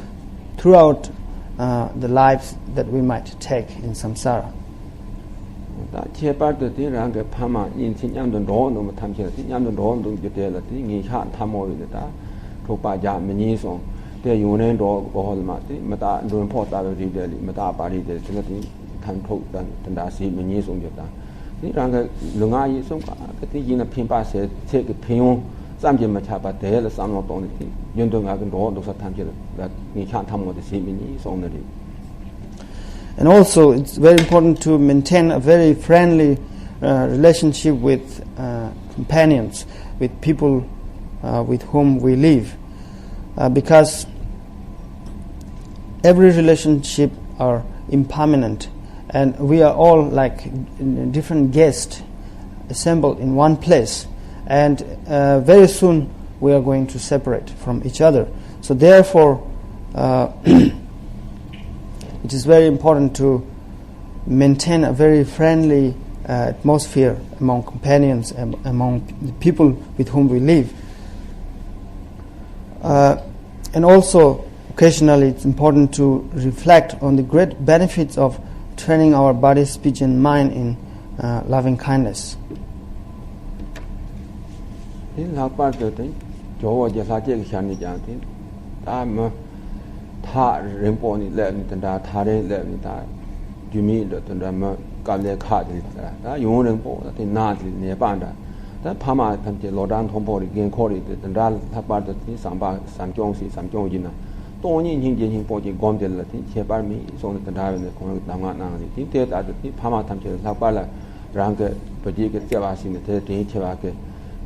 throughout the lives that we might take in samsara. 다 제바도 되랑게 파마 인신양도 로노 탐체 인양도 로노 되텔라 니샤 탐모이다 도바자 미니송 대 요네도 고홀마티 마다 론포타베 리델리 마다 바리데 저기 탄톡단 단다시 미니송 됐다 니랑게 릉아이 송가 그때 이나 핀바세 체그 핀용 쌈제마 차바 대를 쌈노 동네 연동하고 로도서 탐체를 니샤 탐모데 시미니송들이. And also, it's very important to maintain a very friendly relationship with companions, with people with whom we live, because every relationship are impermanent, and we are all like different guests assembled in one place, and very soon we are going to separate from each other. So therefore, it is very important to maintain a very friendly atmosphere among companions and among the people with whom we live. And also, occasionally, it's important to reflect on the great benefits of training our body, speech, and mind in loving kindness. 타 림포니 레는다 타레 레는다 주미도 던다마 갈레 카들다 다 용랭포 다 나들 네반다 다 파마 탐제 로단 통포리 겐코리 던다 타바도 삼바 삼종시 삼종이나 또니 닝진닝 포지 곰델라티 제발미 손 던다베네 공 나가나니 디테다도 파마 탐제 타발라 랑게 버디게 제바시네 데 제바게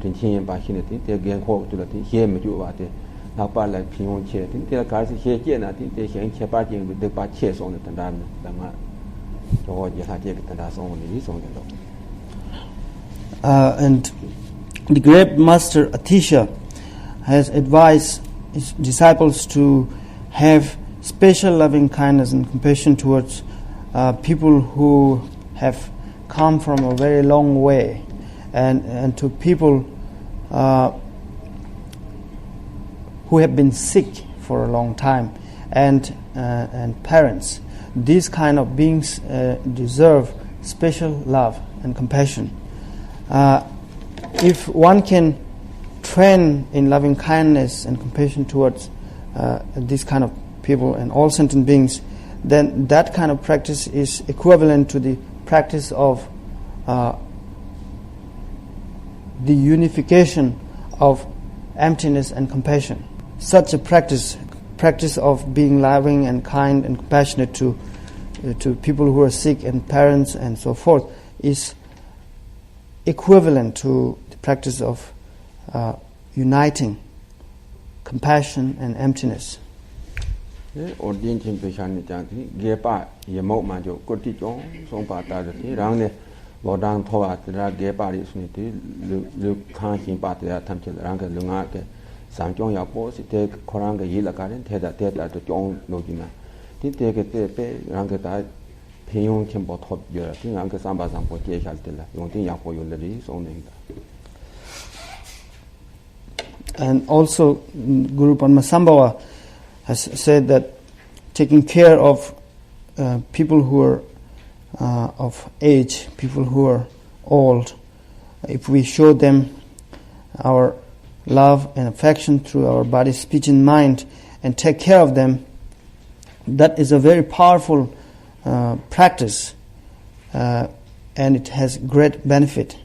딘친 바시네 데 겐코 둘라티 헤메주바데 나빠라 핑용체 딘데 가르치 헤제나 딘데 현체 빠진 그 바 체송의 단단 당아 저거 예사제 단다 송의 송의도. And the great master Atisha has advised his disciples to have special loving kindness and compassion towards people who have come from a very long way, and to people who have been sick for a long time, and parents. These kind of beings deserve special love and compassion. If one can train in loving kindness and compassion towards these kind of people and all sentient beings, then that kind of practice is equivalent to the practice of the unification of emptiness and compassion. Such a practice of being loving and kind and compassionate to people who are sick and parents and so forth is equivalent to the practice of uniting compassion and emptiness. 상종 야보 시대 코랑게 일라가는 대다도 좀 노기나 디데게 랑게다 배용 첨보 톱여 랑게 삼바상보 제시할 때라 용딘 야보 요들이 송는다. And also Guru Padmasambhava has said that taking care of people who are of age, people who are old, if we show them our love and affection through our body, speech and mind, and take care of them, that is a very powerful practice, and it has great benefit.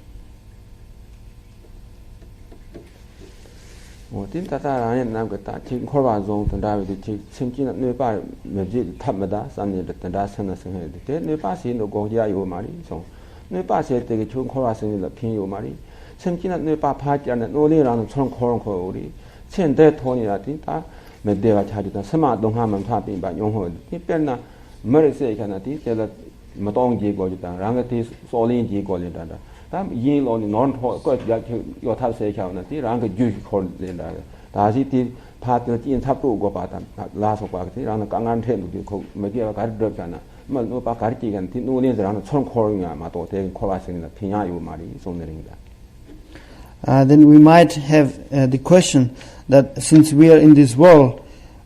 semkina ne pa pha ja ne no le rang chong khong kho ri chen de thon ya tin ta me de ba cha ta sama dong ha man pha pin ba yong ho ti pen na mer se ka na ti se la ma tong ji go ji ta rang ti so lin ji go le da da ta yin lo ni non tho ko ja yo tha se ka na ti rang ge ju kho le da da si ti pha ti yin thap tu go ba ta la so ba ti rang ka ngan the lu ko me ge ga de ka na no pa karti gan ti no ne zran chon khor nga ma to te khor ba sin na phinya yu ma ri so ne ring da. Then we might have the question that since we are in this world,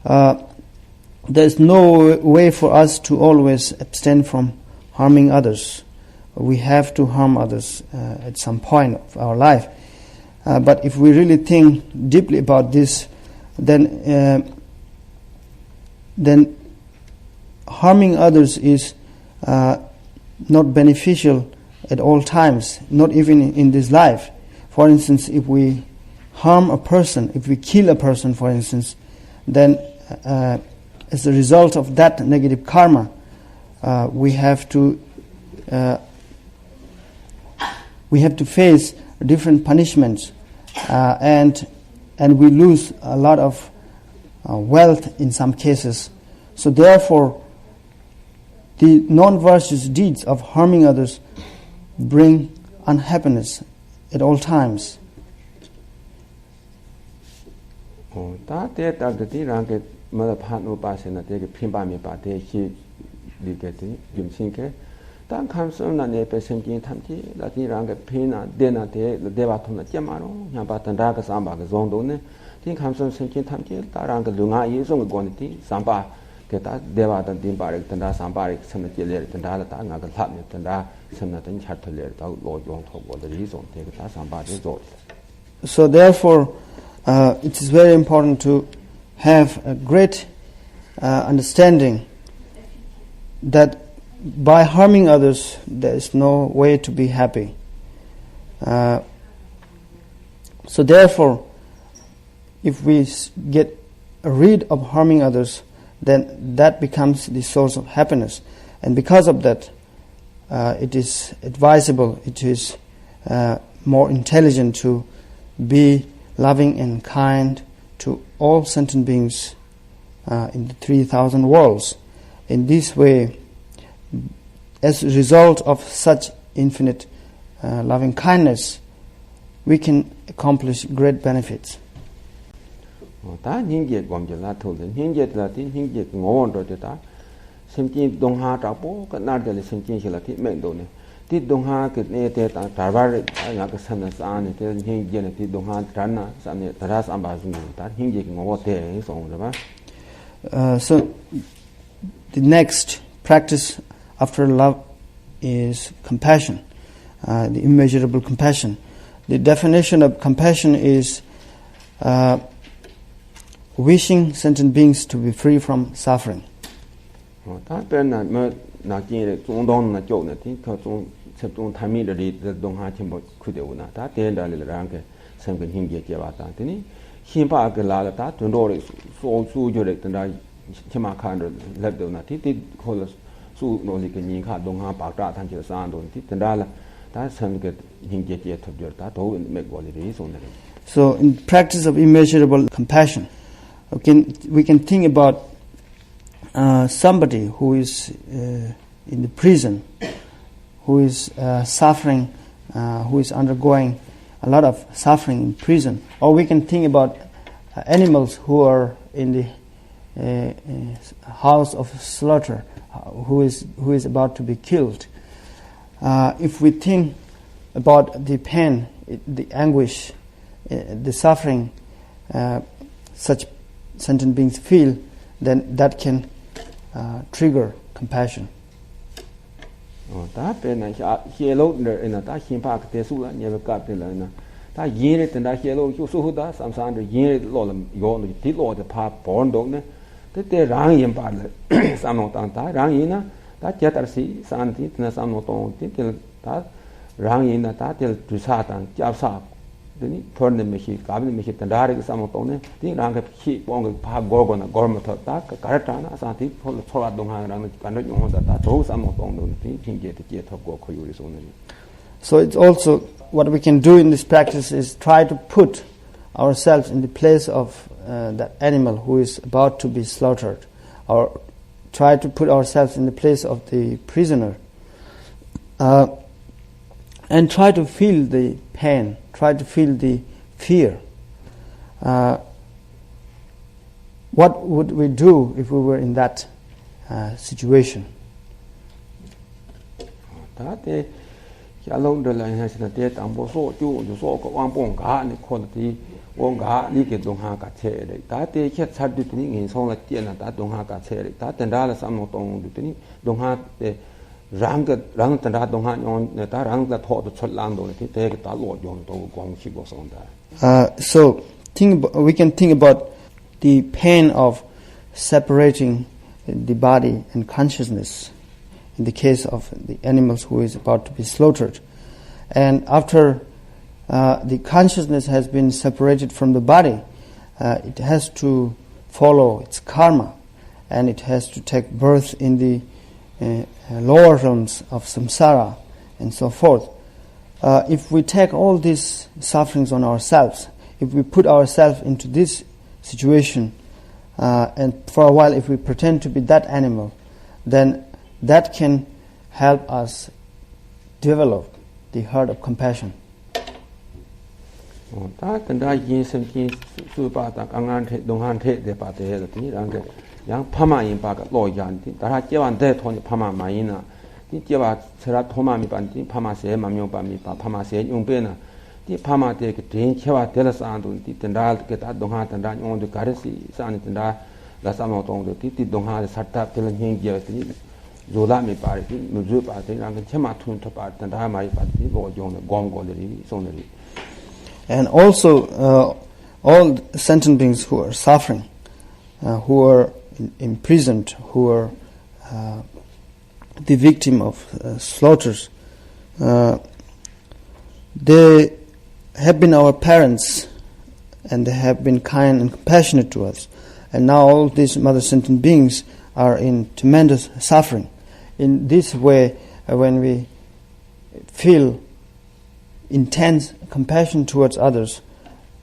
there is no way for us to always abstain from harming others. We have to harm others at some point of our life. But if we really think deeply about this, then harming others is not beneficial at all times, not even in this life. For instance, if we harm a person, if we kill a person, for instance, then as a result of that negative karma, we have to face different punishments, and we lose a lot of wealth in some cases. So therefore, the non-virtuous deeds of harming others bring unhappiness at all times. Ta te ta ti rang ke ma pha no pa se na te ke phim pa me pa te hi li ke ti yum sin ke ta kham sam na ne pe sem kin tham ti la ti rang ke phin na de na te de ba thon na che ma ro nya ba tan da ka sam ba ke zong do ne ti kham sam sem kin tham ti ta rang ke lu nga yi song ko ni ti sam pa ke ta de ba tan tin pa re tan da sam pa re sam na che le tan da la ta nga ka thap ne tan da sam na tan chat le ta lo yong tho bo de ri zong te ke ta sam pa de zo. So therefore, it is very important to have a great understanding that by harming others, there is no way to be happy. So therefore, if we get rid of harming others, then that becomes the source of happiness. And because of that, it is advisable, it is more intelligent to be loving and kind to all sentient beings in the 3,000 worlds. In this way, as a result of such infinite loving kindness, we can accomplish great benefits. Ta hingye gom je la thol de hingye la ti hingye ngon do de ta simkin dong ha ta po ka nar de le simkin shi la ti men do ne ti dong ha ke ne te ta ta ba re nga ka san na sa ne te hingye ne ti dong ha tran na sa ne ta ra sa ba su ta hingye ngo te so de ba. So the next practice after love is compassion, the immeasurable compassion. The definition of compassion is wishing sentient beings to be free from suffering. Ta pe na ma na kin le zong dong na jiao na ti ka zong che zong tai mi de li de dong ha qin bo ku de wu na ta de da le rang ke sem ke hing ge jie ba ta ti ni xin ba ke la ta dun do le so su jo le da qin ma kan de le de na ti ti ko le su no li ke ni kha dong ha ba ta tan che san do ti da la ta sem ke hing ge jie thop jo ta do me go le ri so ne. So in practice of immeasurable compassion, we can think about somebody who is in the prison, who is suffering, who is undergoing a lot of suffering in prison. Or we can think about animals who are in the house of slaughter, who is about to be killed. If we think about the pain, the anguish, the suffering such sentient beings feel, then that can trigger compassion. Ta pe na xie lo de na ta xin pa ke su la ne ka de la na ta yin le den da xie lo ju su da sam san de yin lo le yo no ti lo de pa bon dong ne te rang yin pa le sam no tang ta rang yin na ta che tar si san ti na sam no tong ti ta rang yin na ta te du sa tang jia sa ni thon ne me hi ka ne me hi ta da re sam no tong ne ti rang ke hi bong ke pa go go na go ma tha ta ka ta na sa ti phol chola dong ha rang ka no yong da ta do sam no tong do ti thing je te je thop go kho yu ri so ne. So it's also what we can do in this practice is try to put ourselves in the place of that animal who is about to be slaughtered, or try to put ourselves in the place of the prisoner, and try to feel the pain, try to feel the fear. What would we do if we were in that situation? 다 때 야롱들라 해서 때 담보소 주소 거 왕봉가 니 콜티 원가 니게 동하가 체레 다때 쳇 살드니 인송라 띠나 다 동하가 체레 다 된다라 삼노 동드니 동하 때 랑 된다 동하 용 다 랑다 토도 철랑도 되게 다 로용도 공시고 son다. So we can think about the pain of separating the body and consciousness in the case of the animals who is about to be slaughtered. And after the consciousness has been separated from the body, it has to follow its karma, and it has to take birth in the lower realms of samsara and so forth. If we take all these sufferings on ourselves, if we put ourselves into this situation, and for a while if we pretend to be that animal, then that can help us develop the heart of compassion. 다 된다 인생기 수바다 강한 동한 대 바대에 되니랑게 양 파마인 바가 로얀디 다라 제완데 돈이 파마 마이나 디 제와 제라 토마미 반디 파마세 마명 바미 파마세 용베나 디 파마데 그 된체와 데라산도 디 된다 다 동하 된다 용도 가르시 산이 된다 라사모 동도 디 동하 사타 필은 행기였더니 조라미 바리 무주 바데 랑 체마 툰토 바된다 마이 바디 로용의 공고들이 손들이. And also, all sentient beings who are suffering, who are imprisoned, who are the victim of slaughters, they have been our parents, and they have been kind and compassionate to us. And now all these mother sentient beings are in tremendous suffering. In this way, when we feel intense compassion towards others,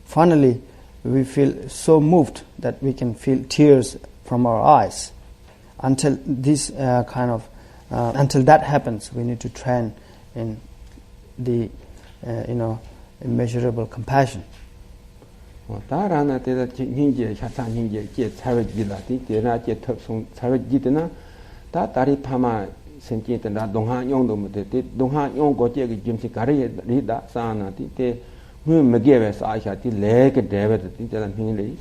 finally we feel so moved that we can feel tears from our eyes. Until this until that happens, we need to train in the immeasurable compassion. 다라나 때다 hinje 샤산 hinje 제 차르지다 디데나 제 턱송 차르지드나 다 다리 파마 senjitana dongha nyong do mate te dongha nyong go che gi jimsi kare ri da sana ti te hu mege be sa sha ti le ke de be ti ta hin le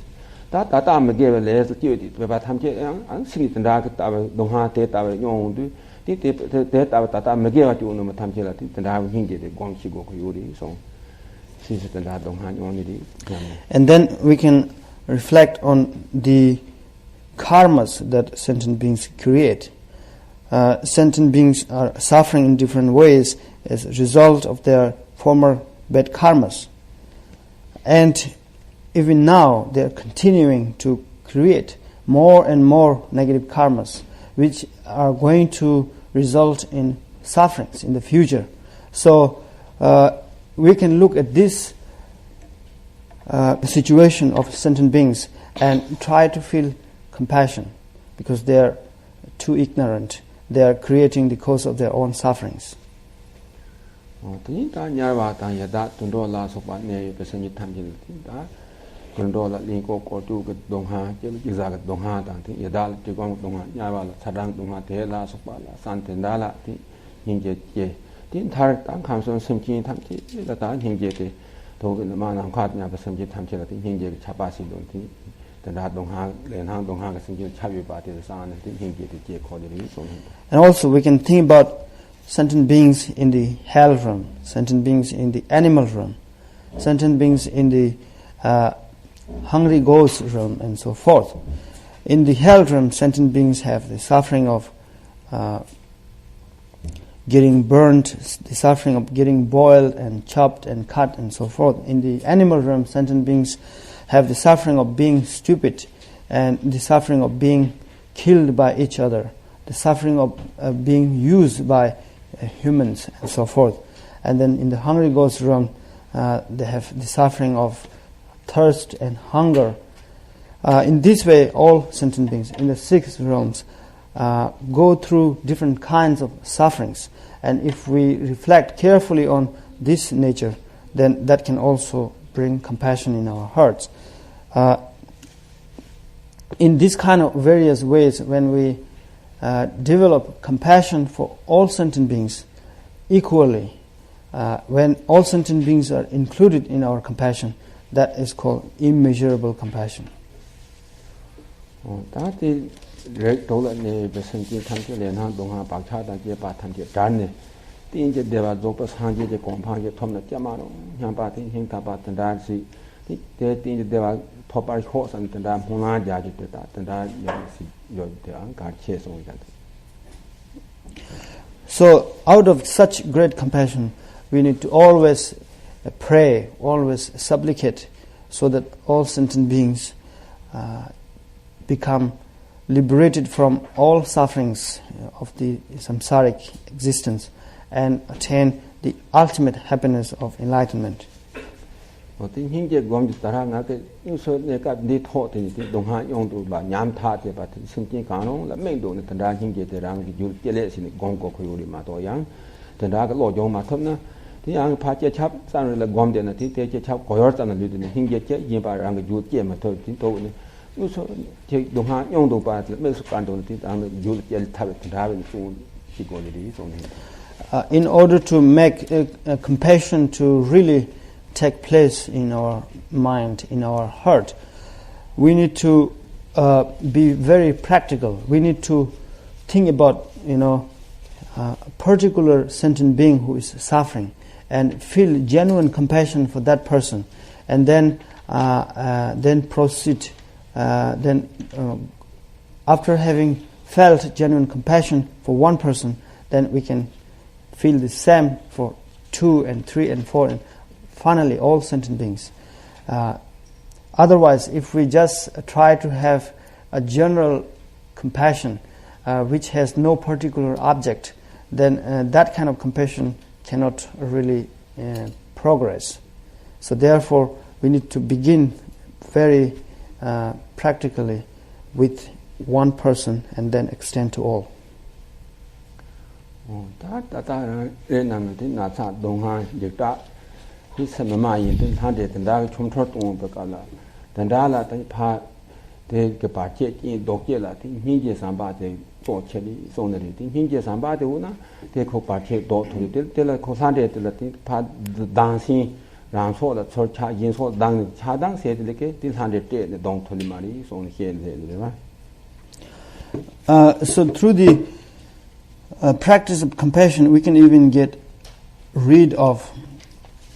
ta ta mege be le ti ti ba tham che an sing tin da ka ta dongha te ta nyong du ti te ta mege wa ti no ma tham che la ti da hin ge de gong chi go ko yu ri so si se ta dongha nyong ni ri. And then we can reflect on the karmas that sentient beings create. Sentient beings are suffering in different ways as a result of their former bad karmas. And even now they are continuing to create more and more negative karmas, which are going to result in sufferings in the future. So we can look at this situation of sentient beings and try to feel compassion, because they are too ignorant. They are creating the cause of their own sufferings. And also we can think about sentient beings in the hell realm, sentient beings in the animal realm, sentient beings in the hungry ghost realm, and so forth. In the hell realm, sentient beings have the suffering of getting burnt, the suffering of getting boiled and chopped and cut and so forth. In the animal realm, sentient beings have the suffering of being stupid, and the suffering of being killed by each other, the suffering of being used by humans and so forth. And then in the hungry ghost realm, they have the suffering of thirst and hunger. In this way, all sentient beings in the 6 realms go through different kinds of sufferings. And if we reflect carefully on this nature, then that can also bring compassion in our hearts. In this kind of various ways, when we develop compassion for all sentient beings, equally, when all sentient beings are included in our compassion, that is called immeasurable compassion. That is great. Tola ne besenji thanji le na dongha bakcha da je ba thanji dan ne tin je deva zopa sanje je kompha je thom na chama ro nyam ba tin hing ta ba tan da si te tin je deva thopa kho san tan da hona ja je ta tan da yo si yo de an ka che so ja. So out of such great compassion, we need to always pray, always supplicate, so that all sentient beings become liberated from all sufferings of the samsaric existence and attain the ultimate happiness of enlightenment. In order to make compassion to really take place in our mind, in our heart, we need to be very practical. We need to think about, a particular sentient being who is suffering, and feel genuine compassion for that person, and then proceed. After having felt genuine compassion for one person, then we can feel the same for 2 and 3 and 4 and finally all sentient beings. Otherwise, if we just try to have a general compassion which has no particular object, then that kind of compassion cannot really progress. So therefore, we need to begin very practically with one person and then extend to all. So through the practice of compassion, we can even get rid of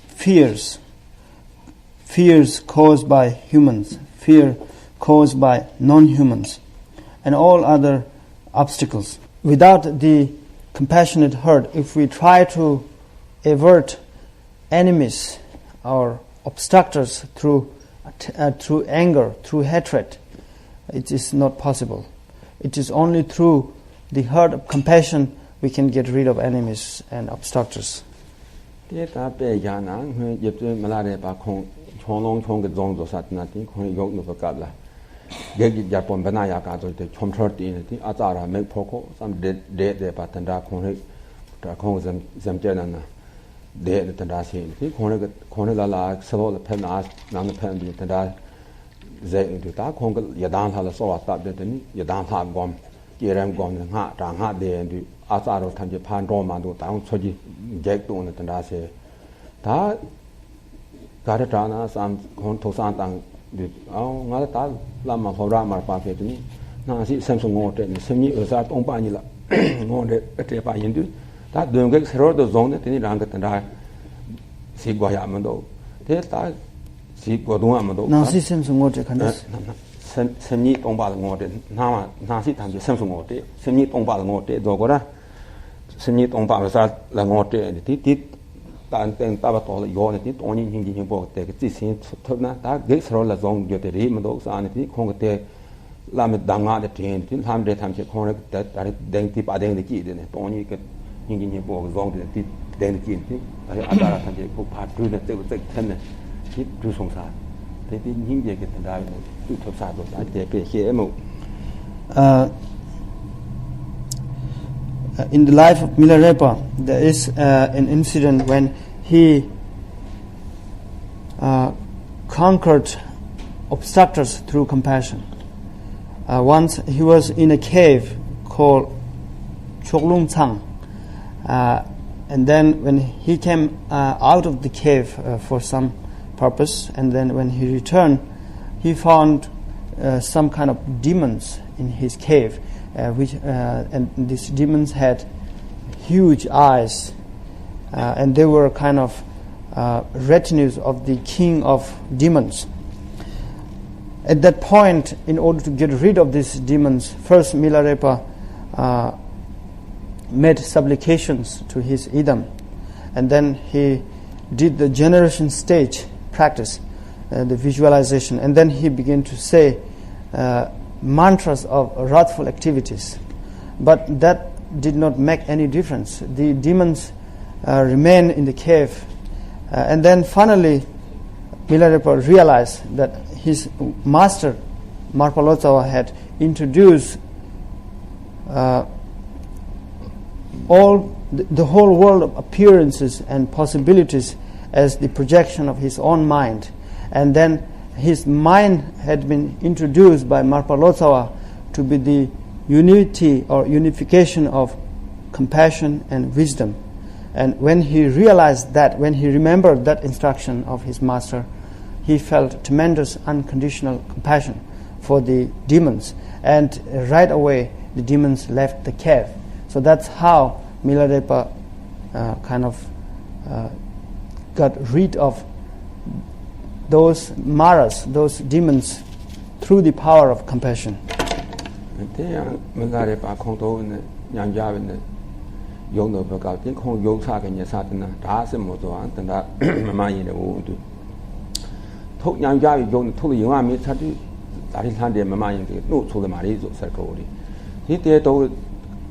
fears caused by humans, fear caused by non-humans, and all other obstacles. Without the compassionate heart, if we try to avert enemies or obstructors through anger, through hatred, it is not possible. It is only through the heart of compassion we can get rid of enemies and obstructors. Semni tongba ngote nama nasi tanje semsu ngote semni tongba ngote dogora semni tongba sa la ngote ti tan teng ta ba to yo ne ti toni hing hing bo te ti sin thona ta ge sro la zong yo te ri ma do sa ne ti khong te la me danga de tin tin ham de tham che khong ne ta ta deng ti pa deng de ki de ne toni ke hing hing bo zong de ti deng ki ti ta ya ta tham che ko pa tu ne te te ten ne ti tu song sa. In the life of Milarepa, there is an incident when he conquered obstructors through compassion. Once he was in a cave called Choklung Tsang, And then when he came out of the cave for some purpose, and then when he returned, he found some kind of demons in his cave, and these demons had huge eyes, and they were kind of retinues of the king of demons. At that point, in order to get rid of these demons, first Milarepa made supplications to his Idam, and then he did the generation stage practice, the visualization, and then he began to say mantras of wrathful activities. But that did not make any difference. The demons remained in the cave, and then finally Milarepa realized that his master Marpalotawa had introduced all the whole world of appearances and possibilities as the projection of his own mind, and then his mind had been introduced by Marpalotawa to be the unity or unification of compassion and wisdom. And when he realized that, when he remembered that instruction of his master, he felt tremendous unconditional compassion for the demons, and right away the demons left the cave. So that's how Milarepa got rid of those maras, those demons, through the power of compassion. Milarepa khongto ne nyangja ne yongno baka tin khong yog sa ke nya sa tna da se mo zo an tna mama yin de wo du thok nyangja yong thok yin wa mi cha ti da ri san de mama yin de no chu de ma ri zo sa ko ri ti de do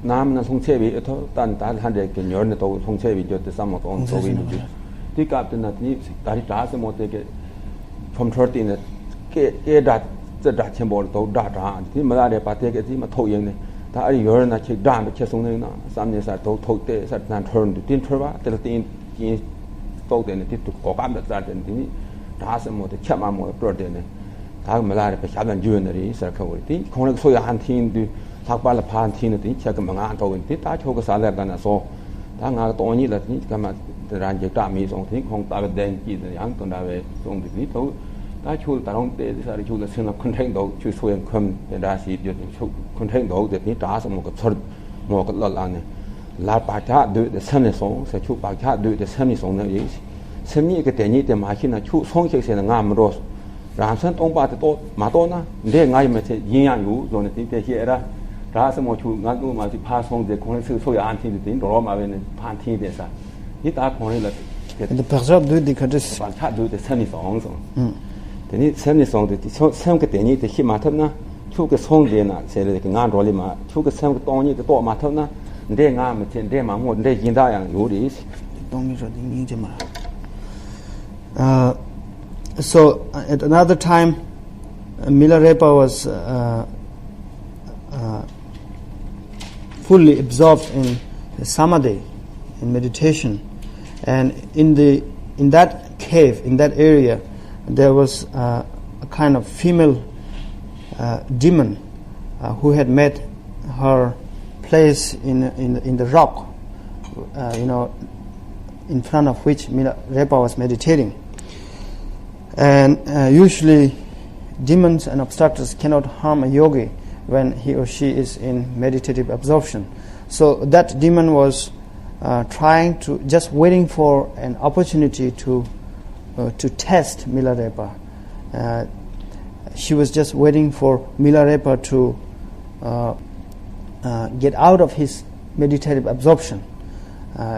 nam na song che bi tho tan da san de ke nyor ne do song che bi jo de sam mo on so wi ni ti ka tna ni da ri da se mo de ke from 13 ne ke da da chen bo do da ti ma de pa te ke ti ma thok yin ne da ari yor na che da che song ne na sam ne sa do thok te sa nan turn tin thor ba te tin kin to de ne ti tu ko ka ma da de ni da se mo de che ma mo pro de ne da ma la de pa sha dan ju ne ri sa kho ri ti khong le so ya han tin du thak pa la phan tin ne ti che ka ma nga to ti ta cho ka sa la da na so da nga to ni la ti ka ma de ran je ta mi song ti khong ta ba den ki de yang ton da we song de ni to da chul ta rong te sa ri chul la sin la khon theng do chu so yang khom de da si de chu khon theng do de ni da sa mo ka chor mo ka la la ne la pa cha de san ne song sa chu pa cha de san ni song ne yi sem ni ke te ni te ma chi na chu song che se na nga ma ro ram san tong pa te to ma to na de nga yi me che yin yang yu zo ne ti te hi era da sa mo chu nga nu ma ti pa song de khon se so ya an ti de ro ma we ne phan ti de sa ni ta khon la the percept do the kadis pa cha de san ni song so ni sem ni song de sem ke te ni de hi ma thap na chu ke song de na se le ke nga ro li ma chu ke sem ke tong ni de to ma thap na de nga ma chen de ma mo de yin da yang yu ri dong ni so ding yin je ma. So at another time, Milarepa was fully absorbed in samadhi, in meditation, and in that cave, in that area, there was a kind of female demon who had made her place in the rock, in front of which Milarepa was meditating. And usually demons and obstructors cannot harm a yogi when he or she is in meditative absorption. So that demon was just waiting for an opportunity to test Milarepa. She was just waiting for Milarepa to get out of his meditative absorption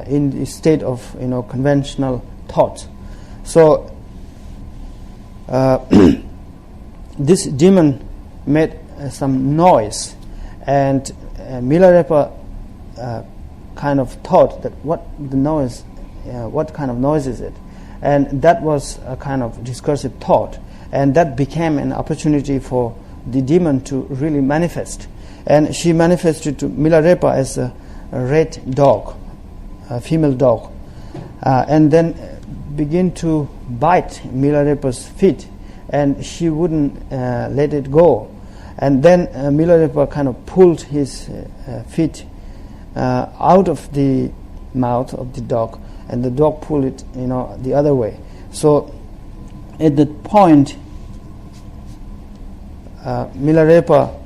in the state of conventional thoughts. So this demon made some noise, and Milarepa kind of thought that what kind of noise is it? And that was a kind of discursive thought, and that became an opportunity for the demon to really manifest. And she manifested to Milarepa as a red dog, a female dog, and then begin to bite Milarepa's feet, and she wouldn't let it go. And then Milarepa kind of pulled his feet out of the mouth of the dog, and the dog pull it, the other way. So at that point, Milarepa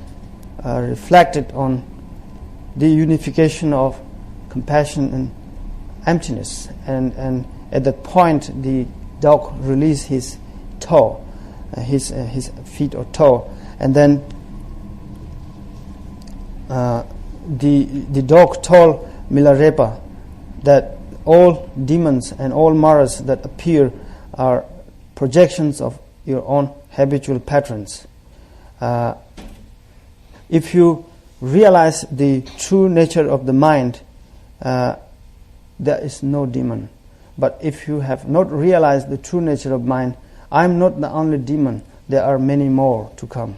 reflected on the unification of compassion and emptiness, and at that point the dog released his toe, his feet or toe, and then the dog told Milarepa that all demons and all maras that appear are projections of your own habitual patterns. If you realize the true nature of the mind, there is no demon. But if you have not realized the true nature of mind, I am not the only demon. There are many more to come.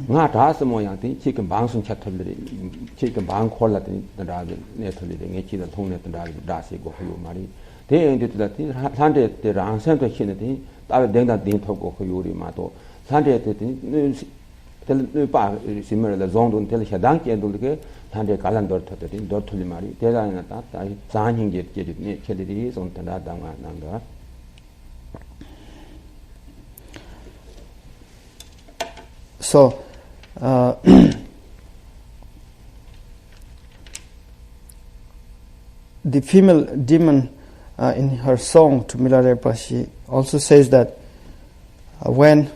nga das mo yang ti chi kan bang sun chat thol ri chi kan bang khol la ti da ga ne thol ri nge chi da thong ne da da si go hu ma ri de yin ti da ti han de de rang san de chin de ta de da din thok go hu ri ma to san de de ti tel pa simmer la zong dun tel sha dang ke dul ke han de kalan dor thot de dor thol ma ri de da na ta ta zan hing ge ge ne che de ri song ta da ma nang da. So, the female demon in her song to Milarepa, she also says that when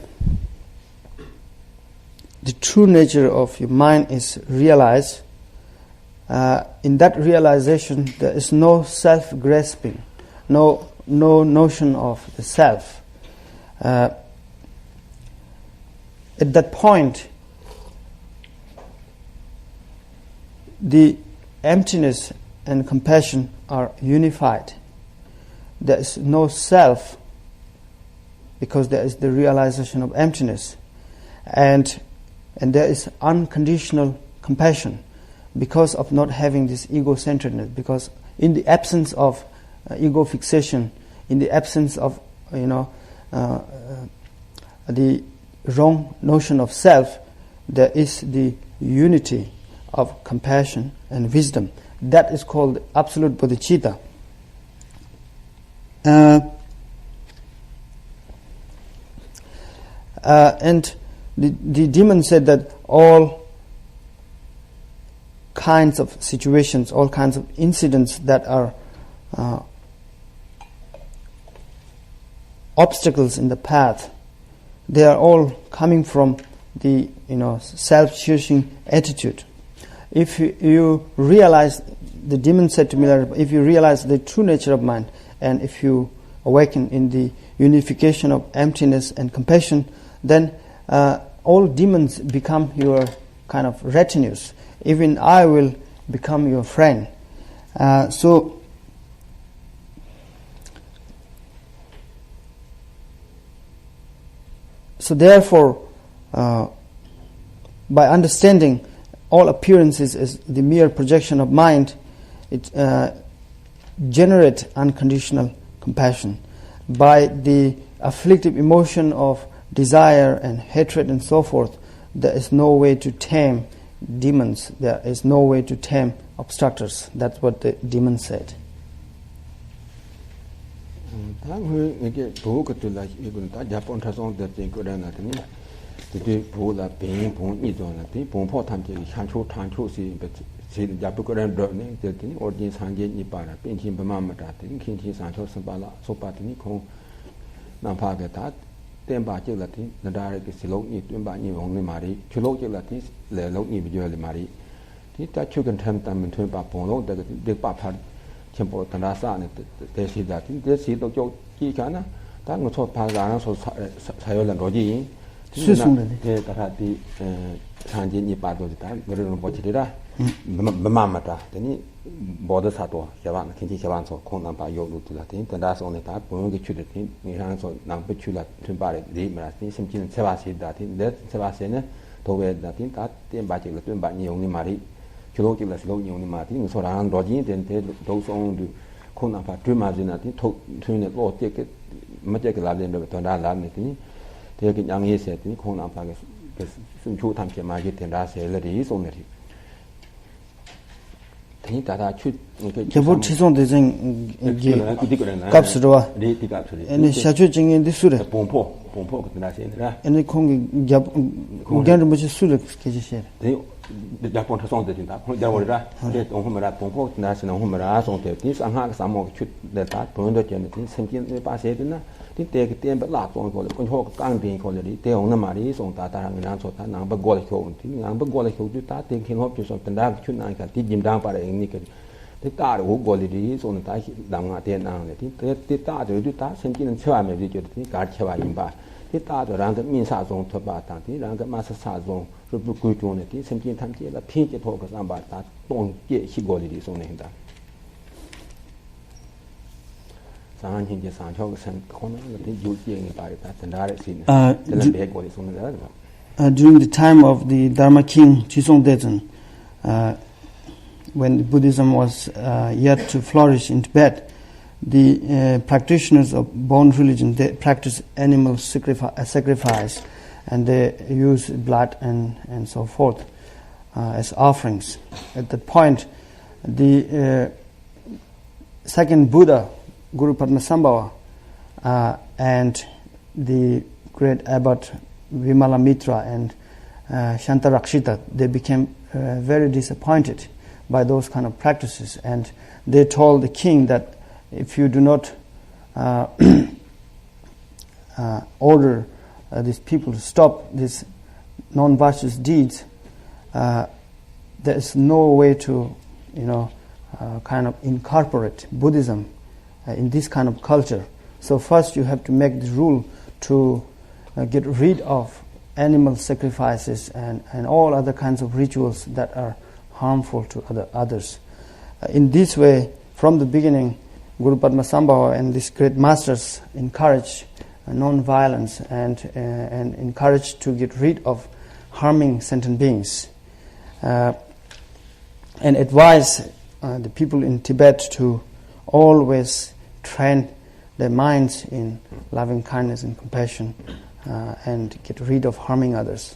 the true nature of your mind is realized, in that realization there is no self-grasping, no notion of the self. At that point, the emptiness and compassion are unified. There is no self because there is the realization of emptiness, and there is unconditional compassion because of not having this ego-centeredness. Because in the absence of ego fixation, in the absence of the wrong notion of self, there is the unity of compassion and wisdom. That is called absolute bodhicitta. And the demon said that all kinds of situations, all kinds of incidents that are obstacles in the path, they are all coming from the self-choosing attitude. If you realize, the demon said to me, if you realize the true nature of mind, and if you awaken in the unification of emptiness and compassion, then all demons become your kind of retinues. Even I will become your friend. So therefore, by understanding all appearances as the mere projection of mind, it generates unconditional compassion. By the afflictive emotion of desire and hatred and so forth, there is no way to tame demons. There is no way to tame obstructors. That's what the demon said. Chimpo Tanasa and they see that they see the joke Kikana, Tango Pagana, so Sayola Rogi, 네, 다라디 산진이 빠도다. 그러는 거지라. 마마마다. 되니 보더사도 야반 괜히 야반서 공남바 요루들라. 되니 단다서네다 본게 추르니 니한서 남부출라 튼바레 리마스니 심지는 세바시다. 네 세바세네 도베다. 다 템바지를 뜸바니 용니 말이 줄로길라 슬로니 용니 말이 소랑 로진 된데 도송도 공남바 드마지나티 톡 트윈에 로티게 맞게 라는데 단다 라는데 되게 양해세 되니 공남바게 순초 탐게 마게 된다 셀러리 소네리 되니 다다 추 개보 지송 대전 이게 값으로와 아니 샤주 증인데 수레 봉포 그나 세네라 아니 공기 공견을 뭐지 수레 계시세 네 야본 타송데 된다 공자월이라 네 동호마라 봉포 나시는 호마라 송데 니 상하 사모 추 데다 본도 전에 생긴 빠세드나 때 그때 라 종 거 건호 강빈 거리 대용나 말이 송다다랑 난 좋다 난 버고를 효운티 난 버고를 효주 다 땡킹 옵주서 된다 춘나니까 뒤짐당 바래 니까 다 오고리리 손은 다 남아 대나네 때 다도 다 생기는 처음에 되죠 가르쳐와 임바 다도랑 그 민사종 터바당티 랑그 마사사종 르부 구조네 생긴 탐지라 피게 도가 삼바다 동계 시고리리 손네다 상한hin제 상초가 선 코너는 유지행이 바리다 된다를 쓰는 대고리 손네다 during the time of the Dharma King Chisong Dezen, when Buddhism was yet to flourish in Tibet, the practitioners of Bon religion, they practice animal sacrifice and they use blood and so forth as offerings. At that point, the second Buddha, Guru Padmasambhava, and the great abbot Vimala Mitra and Shantarakshita, they became very disappointed by those kind of practices, and they told the king that if you do not order these people to stop these non-virtuous deeds, there is no way to, kind of incorporate Buddhism in this kind of culture. So first you have to make the rule to get rid of animal sacrifices and all other kinds of rituals that are harmful to others. In this way, from the beginning, Guru Padmasambhava and these great masters encourage non-violence and encourage to get rid of harming sentient beings, and advise the people in Tibet to always train their minds in loving kindness and compassion, and get rid of harming others.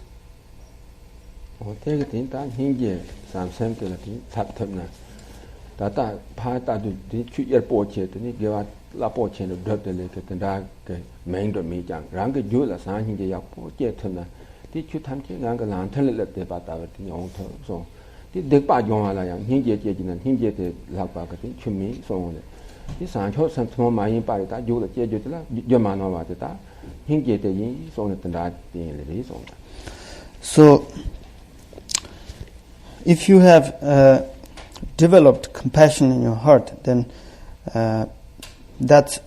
Tata Pata di Chuyer Poche, the La Poche, the Dr. Mangdo Mijang, Ranga Jula, San Hinja Poche, the Chutamchi, Rangalan, tell it the Batavati on so. The Bajon, Hinja and Hinja Lapakati, Chumi, so on. This Sancho sent to my imparita, Jula Jula, Germano Vatata, Hinja the Yin, so that being on. So, if you have developed compassion in your heart, then that's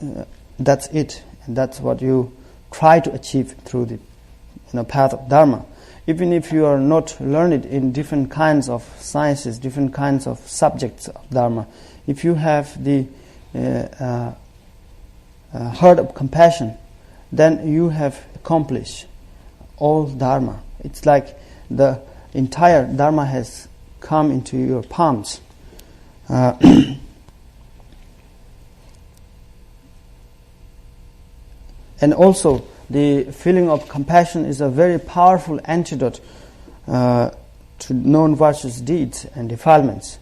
it, and that's what you try to achieve through the path of Dharma. Even if you are not learned in different kinds of sciences, different kinds of subjects of Dharma, if you have the heart of compassion, then you have accomplished all Dharma. It's like the entire Dharma has come into your palms. And also, the feeling of compassion is a very powerful antidote to non-virtuous deeds and defilements.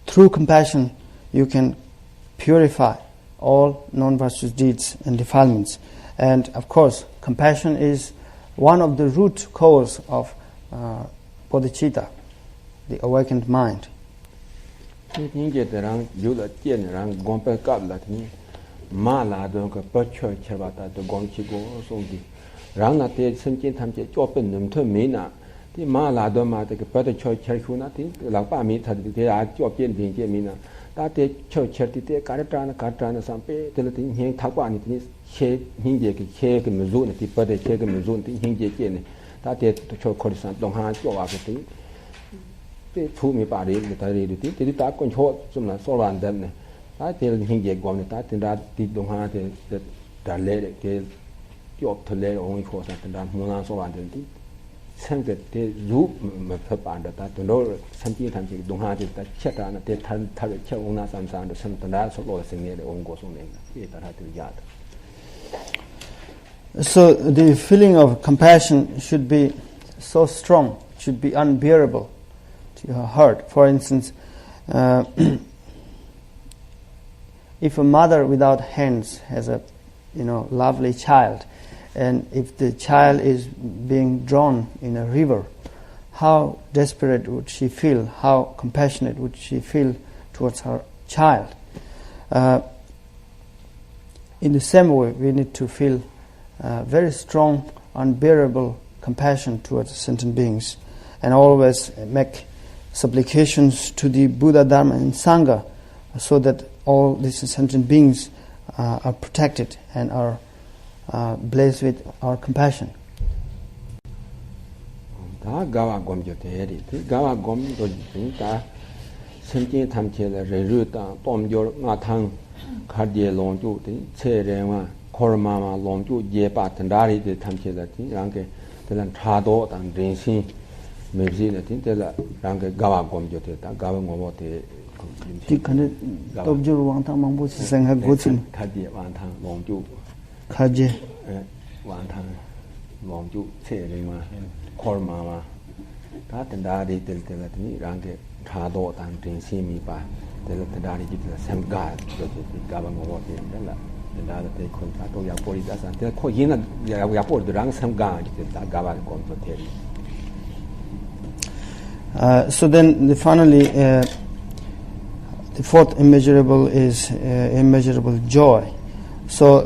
Through compassion, you can purify all non-virtuous deeds and defilements. And of course, compassion is one of the root cause of bodhicitta, the awakened mind. 다때 처처티때 가르트라나 삼페 들더니 행 타과니 체 흰제기 체그 무조네 디버데 체그 무조네 흰제게네 다때 저 거리산 동한 쪼와거든 때 투미 바리 다리리티 데리 다건 좀나 소란데네 다때 흰제 고네 다때 디 동한테 달레 게 겹틀레 오이 코산다 모나 소란데디 생게 때 루마파반다 다도 산지 단지 동하지 다 쳇다나 때 탈탈 쳇오나 삼산도 선다 소로 생네데 온고소네 이다라도 야다. So the feeling of compassion should be so strong, should be unbearable to your heart. For instance, if a mother without hands has a lovely child, and if the child is being drawn in a river, how desperate would she feel? How compassionate would she feel towards her child? In the same way, we need to feel very strong, unbearable compassion towards sentient beings, and always make supplications to the Buddha, Dharma, and Sangha, so that all these sentient beings are protected and are blessed with our compassion. 다 가와 검조대리 가와 검도 진짜 선진 탐체의 레르다 돔조 나탕 가디에 롱주디 체레와 코르마마 롱주 예바탄다리데 탐체다티 랑게 들란 차도 단 린신 메비네 tin텔라 랑게 가와 검조대다 가와 고모데 디칸데 돔조 왕탕 망보시 생하 고친 가디에 왕탕 롱주 가제 왕탕 롱주 체레와 코르마마 다탄다리 들들라니 랑게 차도 단 린신미 바 들다리 지들 생가 저기 가방 고모데 달라 다다테 콘타도 야포리다산 때 코이나 야포르드랑 생가 다 가방 콘토테리. So then finally the fourth immeasurable is immeasurable joy. So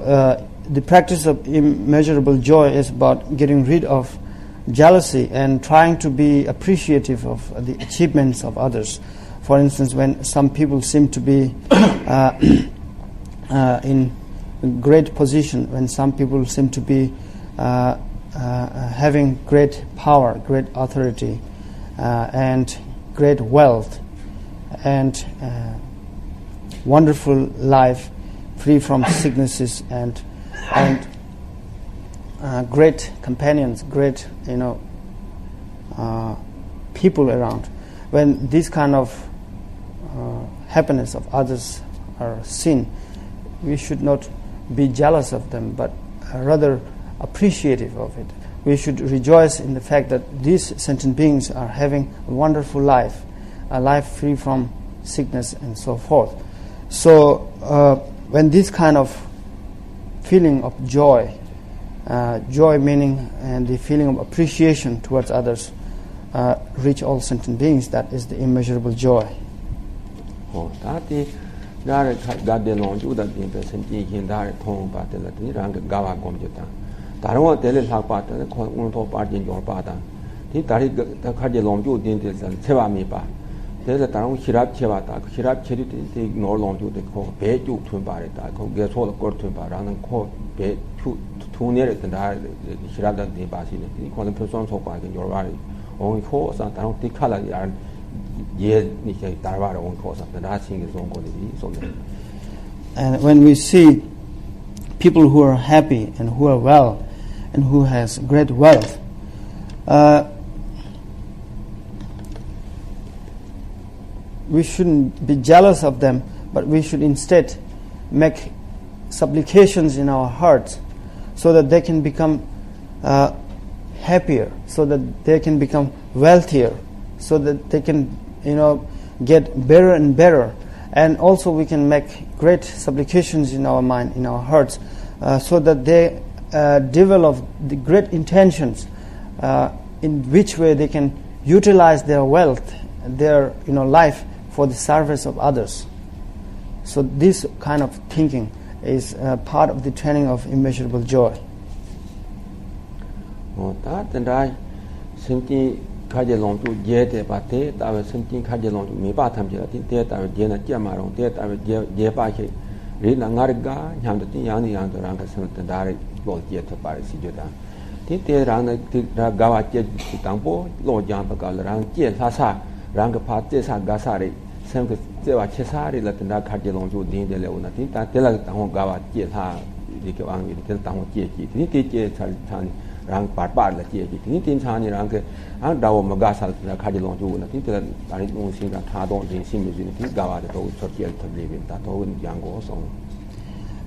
the practice of immeasurable joy is about getting rid of jealousy and trying to be appreciative of the achievements of others. For instance, when some people seem to be in great position, when some people seem to be having great power, great authority, and great wealth, and wonderful life, free from sicknesses, and great companions, great people around. When this kind of happiness of others are seen, we should not be jealous of them, but rather appreciative of it. We should rejoice in the fact that these sentient beings are having a wonderful life, a life free from sickness and so forth. So when this kind of feeling of joy, joy meaning and the feeling of appreciation towards others reach all sentient beings, that is the immeasurable joy. 다리 가데 롱주다 딘데 선지긴 다리 통바들라니 랑가 가와 검조다 다른 거 데릴 학바다 오늘도 빠진 줄 빠다 이 다리 가데 롱주 딘데 세바미 봐 데를 다른 히랍 쳐봤다 히랍 쳐리데 노롱주데 코 배주 튼바래다 거기에 소를 걸 튼바라는 코배 투내를 다 히랍다 디 바시네 이 코는 표선 속바게 요라리 온 코사 다른 디칼라 And when we see people who are happy and who are well and who has great wealth, we shouldn't be jealous of them, but we should instead make supplications in our hearts so that they can become happier, so that they can become wealthier, so that they can get better and better. And also we can make great supplications in our mind, in our hearts, so that they develop the great intentions in which way they can utilize their wealth, their life for the service of others. So this kind of thinking is part of the training of immeasurable joy. kaje long tu je te pa te ta we sim tin kaje long tu me pa tham je la tin te ta we je na tia ma rong te ta we je pa che ri na ngar ga nyam de tin yang ni yang to rang ka sim ta da ri lo je to pa ri si je da tin te rang na ti ra ga wa je tang po lo jang pa ka la rang je sa sa rang ka pa je sa ga sa ri sim ka je wa che sa ri la tin da kaje long tu din de le una tin ta te la ta ho ga wa je sa di ke wang ni te ta ho je ji tin te je sa ta ni rang part la je ji tin tin cha ni rang ke ang da wo ma ga sa la kha ji long ju na tin te da ri long sin ga tha dong din sin mi ji tin ga wa de to chot ye ta li bin ta to yang go song.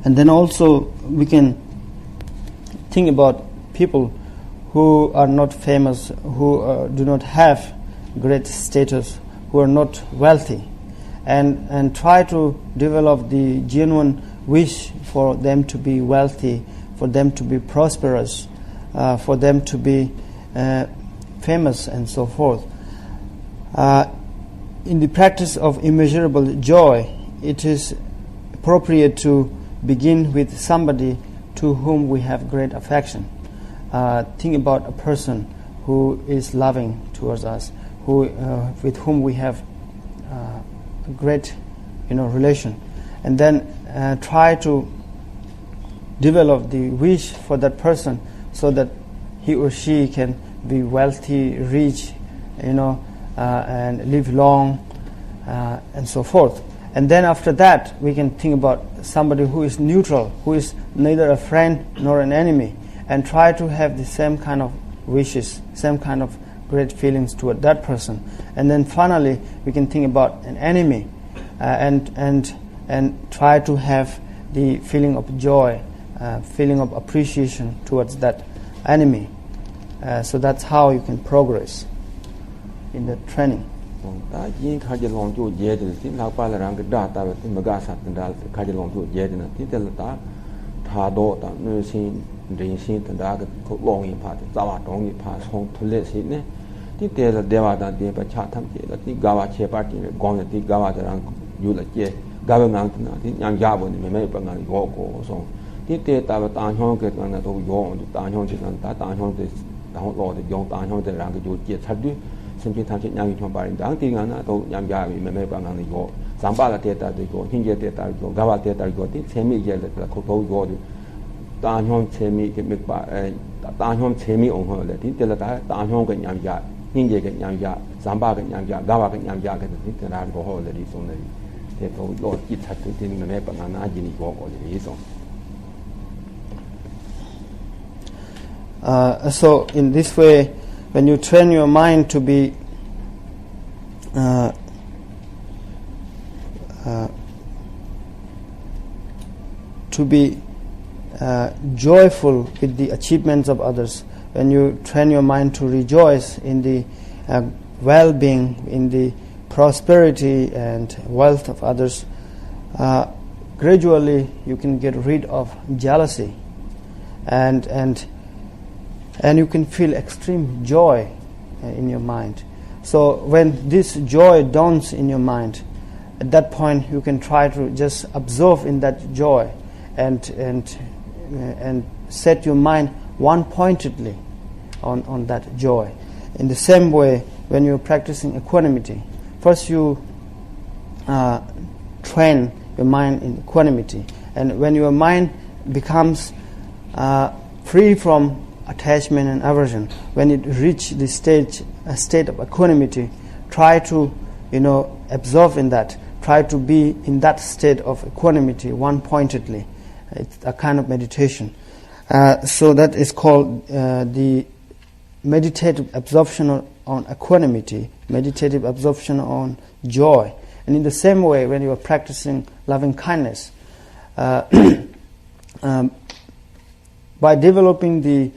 And then also we can think about people who are not famous, who do not have great status, who are not wealthy, and try to develop the genuine wish for them to be wealthy, for them to be prosperous, for them to be famous and so forth. In the practice of immeasurable joy, it is appropriate to begin with somebody to whom we have great affection. Think about a person who is loving towards us, who with whom we have a great, relation, and then try to develop the wish for that person so that he or she can be wealthy, rich, and live long, and so forth. And then after that, we can think about somebody who is neutral, who is neither a friend nor an enemy, and try to have the same kind of wishes, same kind of great feelings toward that person. And then finally, we can think about an enemy, and try to have the feeling of joy, feeling of appreciation towards that enemy. So that's how you can progress in the training. Ta yin kha je long ju je de tin la pa la rang ga da ta tin ma ga sa tin da kha je long ju je de na tin te la ta tha do ta nu sin rin sin ta da ga ko long yin pa ta wa dong yin pa song thu le si ne tin te la de wa da de pa cha tham je la tin ga wa che pa ti gong ne ti ga wa da rang yu la je ga ba ngang tin na tin yang ja bo ni me pa ngang go ko song tin te ta ba ta hyong ke ta na to yo ta hyong che ta ta hyong te ta ho lo de yong ta hyong te rang ga ju je cha du simply tham chit nyang thong pa rin dang ti nga na to nyam ja bi me pa ngang ni go sam pa la te ta de go hin je te ta go ga wa te ta go ti che mi je le ta ko to go du ta hyong che mi ke me pa ta hyong che mi ong ho le ti te la ta hyong ke nyam ja hin je ke nyam ja sam pa ke nyam ja ga wa ke nyam ja ke ti te ra go ho le di song le te to lo chit chat ti me pa ngang na ji ni go go le song. So in this way, when you train your mind to be joyful with the achievements of others, when you train your mind to rejoice in the well-being, in the prosperity and wealth of others, gradually you can get rid of jealousy, and you can feel extreme joy in your mind. So when this joy dawns in your mind, at that point you can try to just absorb in that joy and set your mind one-pointedly on that joy. In the same way, when you're practicing equanimity, first you train your mind in equanimity, and when your mind becomes free from attachment and aversion, when it reaches the state of equanimity, try to absorb in that, try to be in that state of equanimity one-pointedly. It's a kind of meditation. So that is called the meditative absorption on equanimity, meditative absorption on joy. And in the same way, when you are practicing loving kindness, by developing the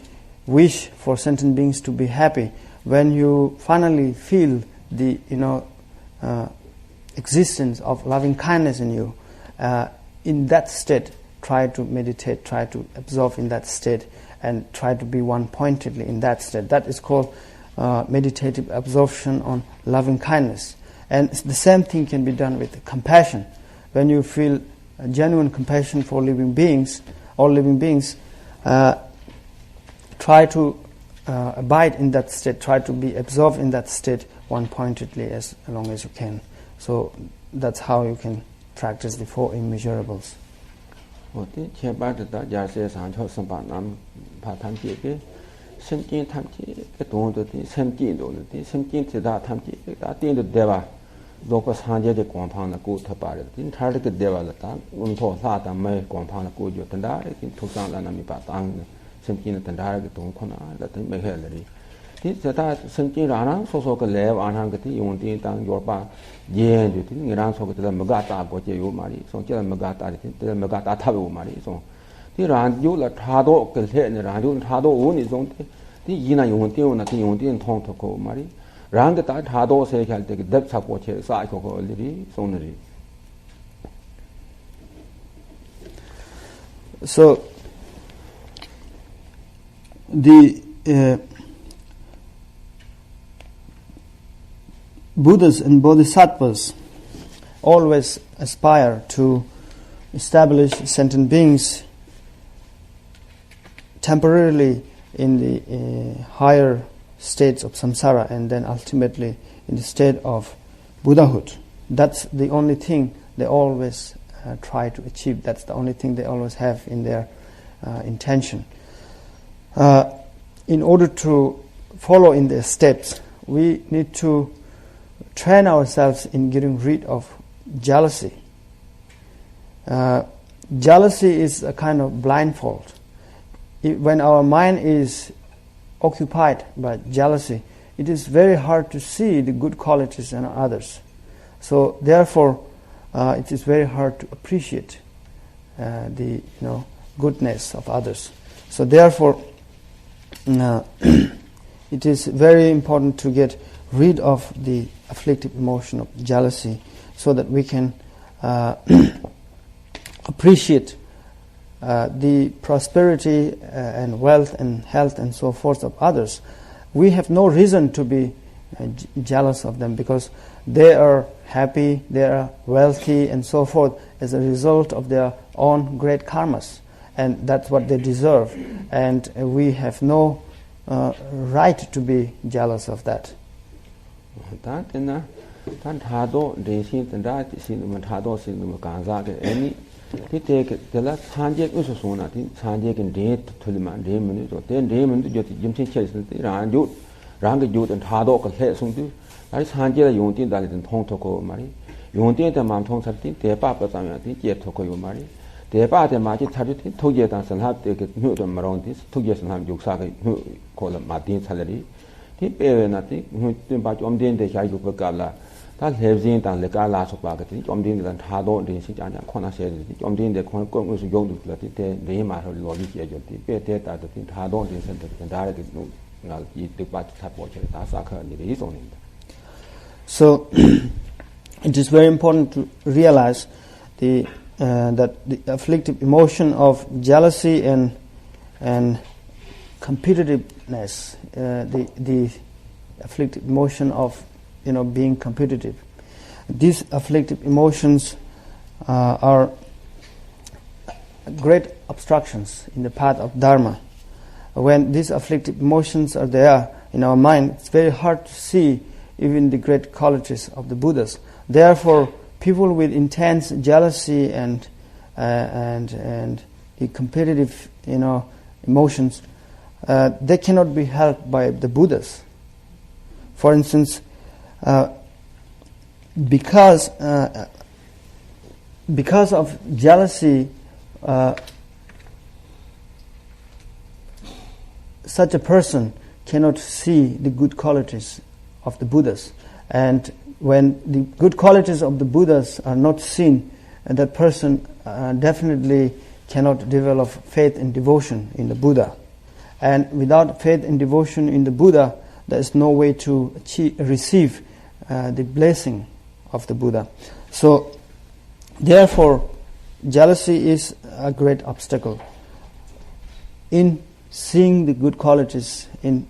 wish for sentient beings to be happy, when you finally feel the existence of loving kindness in you, in that state, try to meditate, try to absorb in that state, and try to be one-pointedly in that state. That is called meditative absorption on loving kindness. And the same thing can be done with compassion. When you feel genuine compassion for living beings, all living beings, try to abide in that state, try to be absorbed in that state one-pointedly as long as you can. So that's how you can practice the 4 immeasurables. So the Buddhas and Bodhisattvas always aspire to establish sentient beings temporarily in the higher states of samsara and then ultimately in the state of Buddhahood. That's the only thing they always try to achieve. That's the only thing they always have in their intention. In order to follow in their steps, we need to train ourselves in getting rid of jealousy. Jealousy is a kind of blindfold. When our mind is occupied by jealousy, it is very hard to see the good qualities in others. So therefore, it is very hard to appreciate the goodness of others. So therefore, it is very important to get rid of the afflictive emotion of jealousy, so that we can appreciate the prosperity and wealth and health and so forth of others. We have no reason to be jealous of them, because they are happy, they are wealthy and so forth as a result of their own great karmas, and that's what they deserve, and we have no right to be jealous of that. So it is very important to realize that the afflictive emotion of jealousy and competitiveness, the afflictive emotion of being competitive, these afflictive emotions are great obstructions in the path of Dharma. When these afflictive emotions are there in our mind, it's very hard to see even the great qualities of the Buddhas. Therefore, people with intense jealousy and the competitive, emotions, they cannot be helped by the Buddhas. For instance, because of jealousy, such a person cannot see the good qualities of the Buddhas. And when the good qualities of the Buddhas are not seen, that person definitely cannot develop faith and devotion in the Buddha. And without faith and devotion in the Buddha, there is no way to receive the blessing of the Buddha. So, therefore, jealousy is a great obstacle in seeing the good qualities, in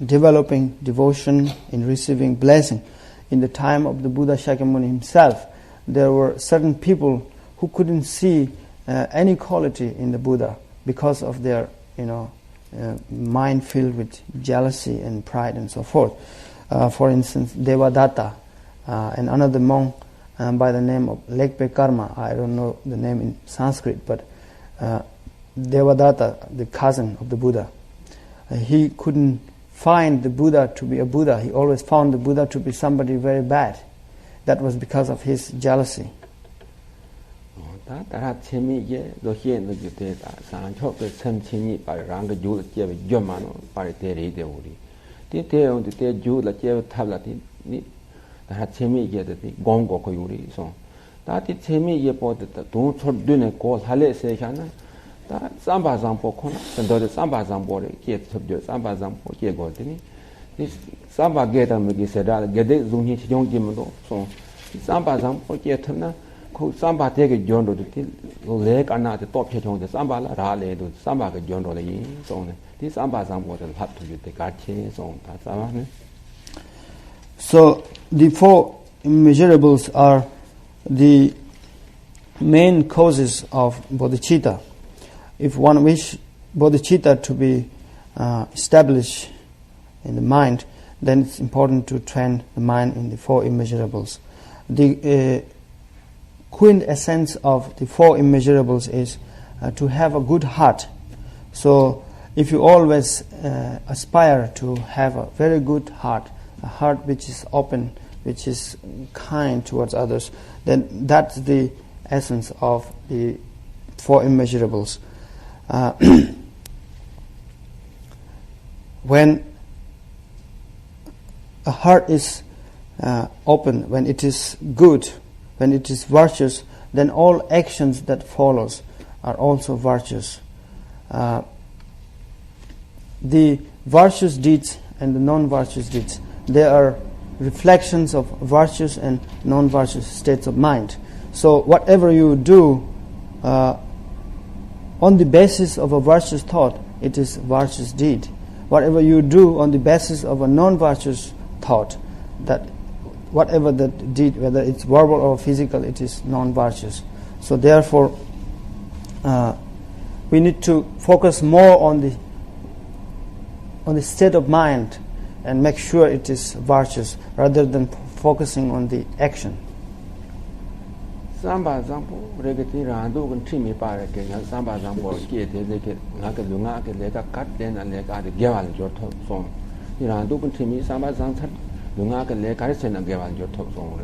developing devotion, in receiving blessing. In the time of the Buddha Shakyamuni himself, there were certain people who couldn't see any quality in the Buddha because of their, mind filled with jealousy and pride and so forth. For instance, Devadatta and another monk by the name of Lekpe Karma, I don't know the name in Sanskrit, but Devadatta, the cousin of the Buddha, he couldn't find the Buddha to be a Buddha. He always found the Buddha to be somebody very bad. That was because of his jealousy. Samba Zampo, Sando Samba Zambo, get Samba Zampo, Gegotini. This Samba Geta Megiseda, Gede Zuni, Young Gimdo, so Samba Zampo, Getana, Samba take a journal to leg and not the top hit on the Samba Rale, to Samba journal, so this Samba Zambo will have to be the Gachi, so that's. So the four immeasurables are the main causes of bodhicitta. If one wish bodhicitta to be established in the mind, then it's important to train the mind in the four immeasurables. The quintessence of the four immeasurables is to have a good heart. So if you always aspire to have a very good heart, a heart which is open, which is kind towards others, then that's the essence of the four immeasurables. When a heart is open, when it is good, when it is virtuous, then all actions that follows are also virtuous. The virtuous deeds and the non-virtuous deeds, they are reflections of virtuous and non-virtuous states of mind. So whatever you do on the basis of a virtuous thought, it is virtuous deed. Whatever you do on the basis of a non-virtuous thought, that whatever that deed, whether it's verbal or physical, it is non-virtuous. So therefore, we need to focus more on the state of mind and make sure it is virtuous, rather than focusing on the action. Samba Zampo, Regati Randu, and Timmy Parake, and Samba Zampo, Gate, Naka Lunga, Lega Cut, then and Lega the Gaval, your top song. Randu and Timmy, Samba Zantan, Lunga, Lega, and Gaval, your top song.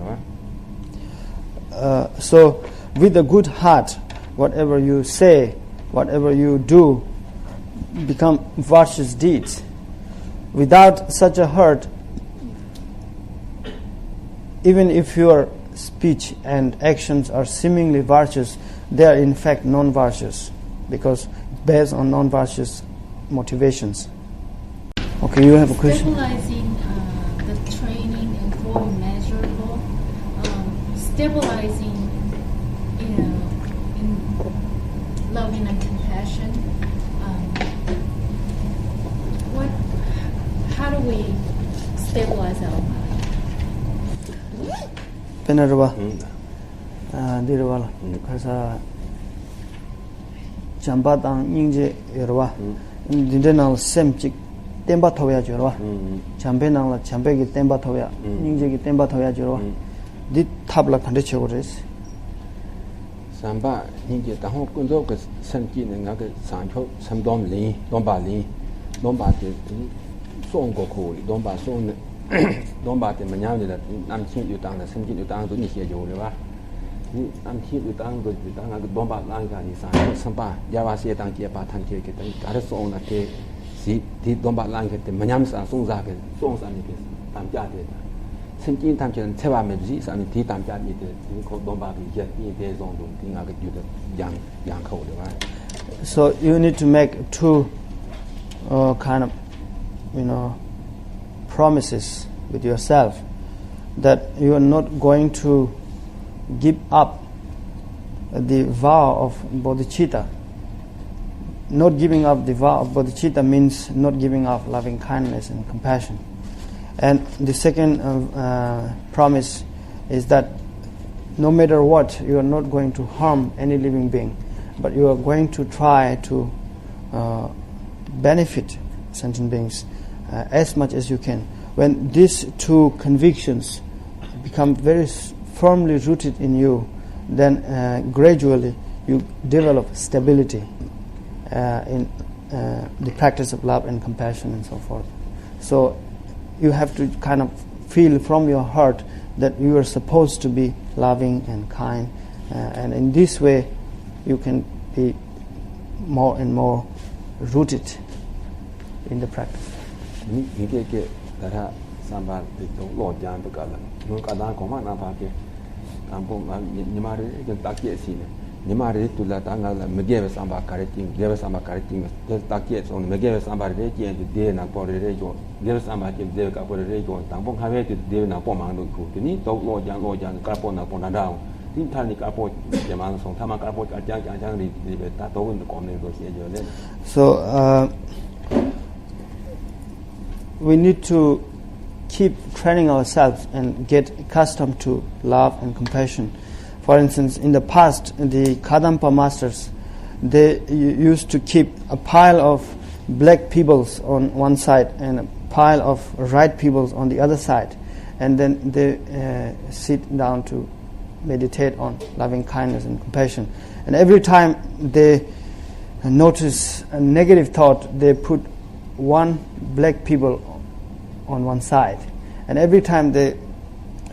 So, with a good heart, whatever you say, whatever you do, become virtuous deeds. Without such a heart, even if your speech and actions are seemingly virtuous, they are in fact non-virtuous, because based on non-virtuous motivations. Okay, you have a question? Stabilizing the training and for immeasurable, stabilizing in loving and compassion. How do we stabilize our mind? Penarwa, Dirwala, because Jambatang Ninja Yerwa, Dindenal Semchik, Temba Toya Jorwa, Champenang, Champegi Temba Toya, Ninja Temba Toya Jorwa, did Tabla Conditions. Samba, Ninja, the whole Kundokas, Sankin and Nugget, Sancho, some Domli, Dombali, Dombati, Songo, Domba Son. Don't bat the Manyan that I'm seeing you down, sending you down to Nikia Yola. I'm here with Ango, with Ango, Bomba Langa, Samba, Javasi, Tankia, Tanki, that's on a cake. See, the Domba Langa, the Manyams and Sonzak, Sons and Tamjati. Sending Tamki and Teva Mezis and Tea Tamjati, called Domba, yet days on the thing I could do the young code. So you need to make two kind of, promises with yourself, that you are not going to give up the vow of bodhicitta. Not giving up the vow of bodhicitta means not giving up loving kindness and compassion. And the second promise is that no matter what, you are not going to harm any living being, but you are going to try to benefit sentient beings as much as you can. When these two convictions become very firmly rooted in you, then gradually you develop stability in the practice of love and compassion and so forth. So you have to kind of feel from your heart that you are supposed to be loving and kind, and in this way you can be more and more rooted in the practice. Nimari to let Angala Megave Samba Cariting, gave us Samba Cariting, just takiets on Megave Samba Regi and the day and Port Rego, gave Samba Dave Capo Rego, Tampon Have to Dave and Pomando, to need to Lord Jan Capon upon a down. Didn't tell Capo, Yaman, some Tamacapo, Ajang, that over the comment. So we need to keep training ourselves and get accustomed to love and compassion. For instance, in the past, the Kadampa masters, they used to keep a pile of black peoples on one side and a pile of right peoples on the other side, and then they sit down to meditate on loving kindness and compassion. And every time they notice a negative thought, they put one black people on one side, and every time they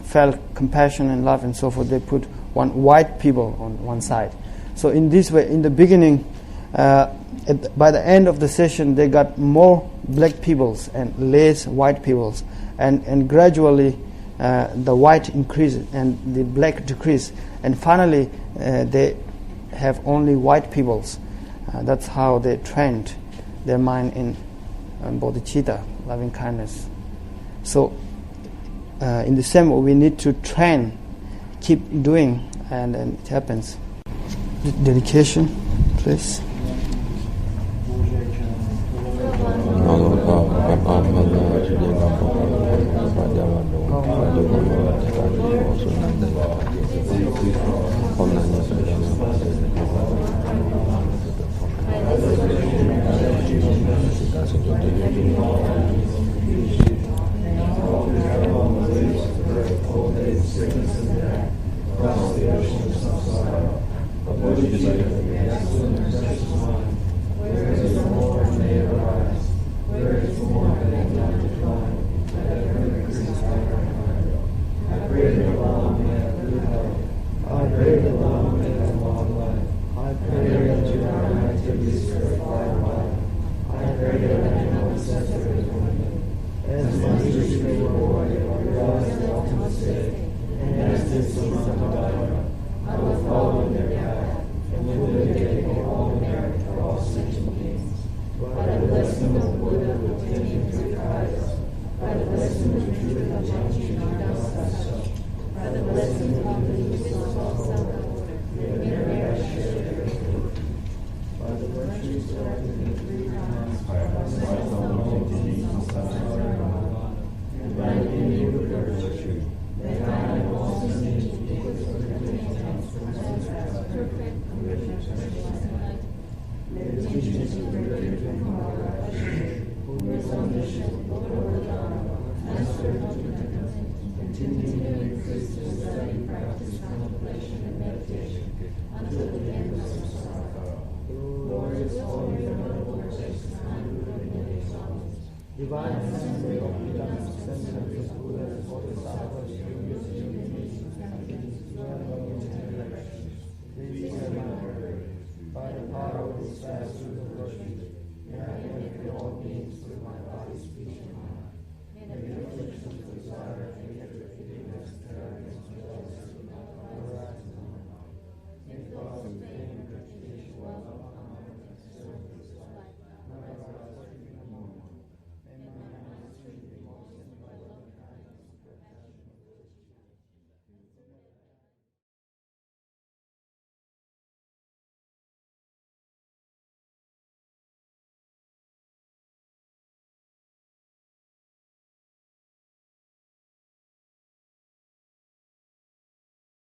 felt compassion and love and so forth, they put one white people on one side. So in this way, in the beginning, by the end of the session, they got more black peoples and less white peoples, and gradually the white increases and the black decrease, and finally they have only white peoples. That's how they trained their mind in bodhicitta, loving kindness. So in the same way, we need to train, keep doing, and then it happens. Dedication, please.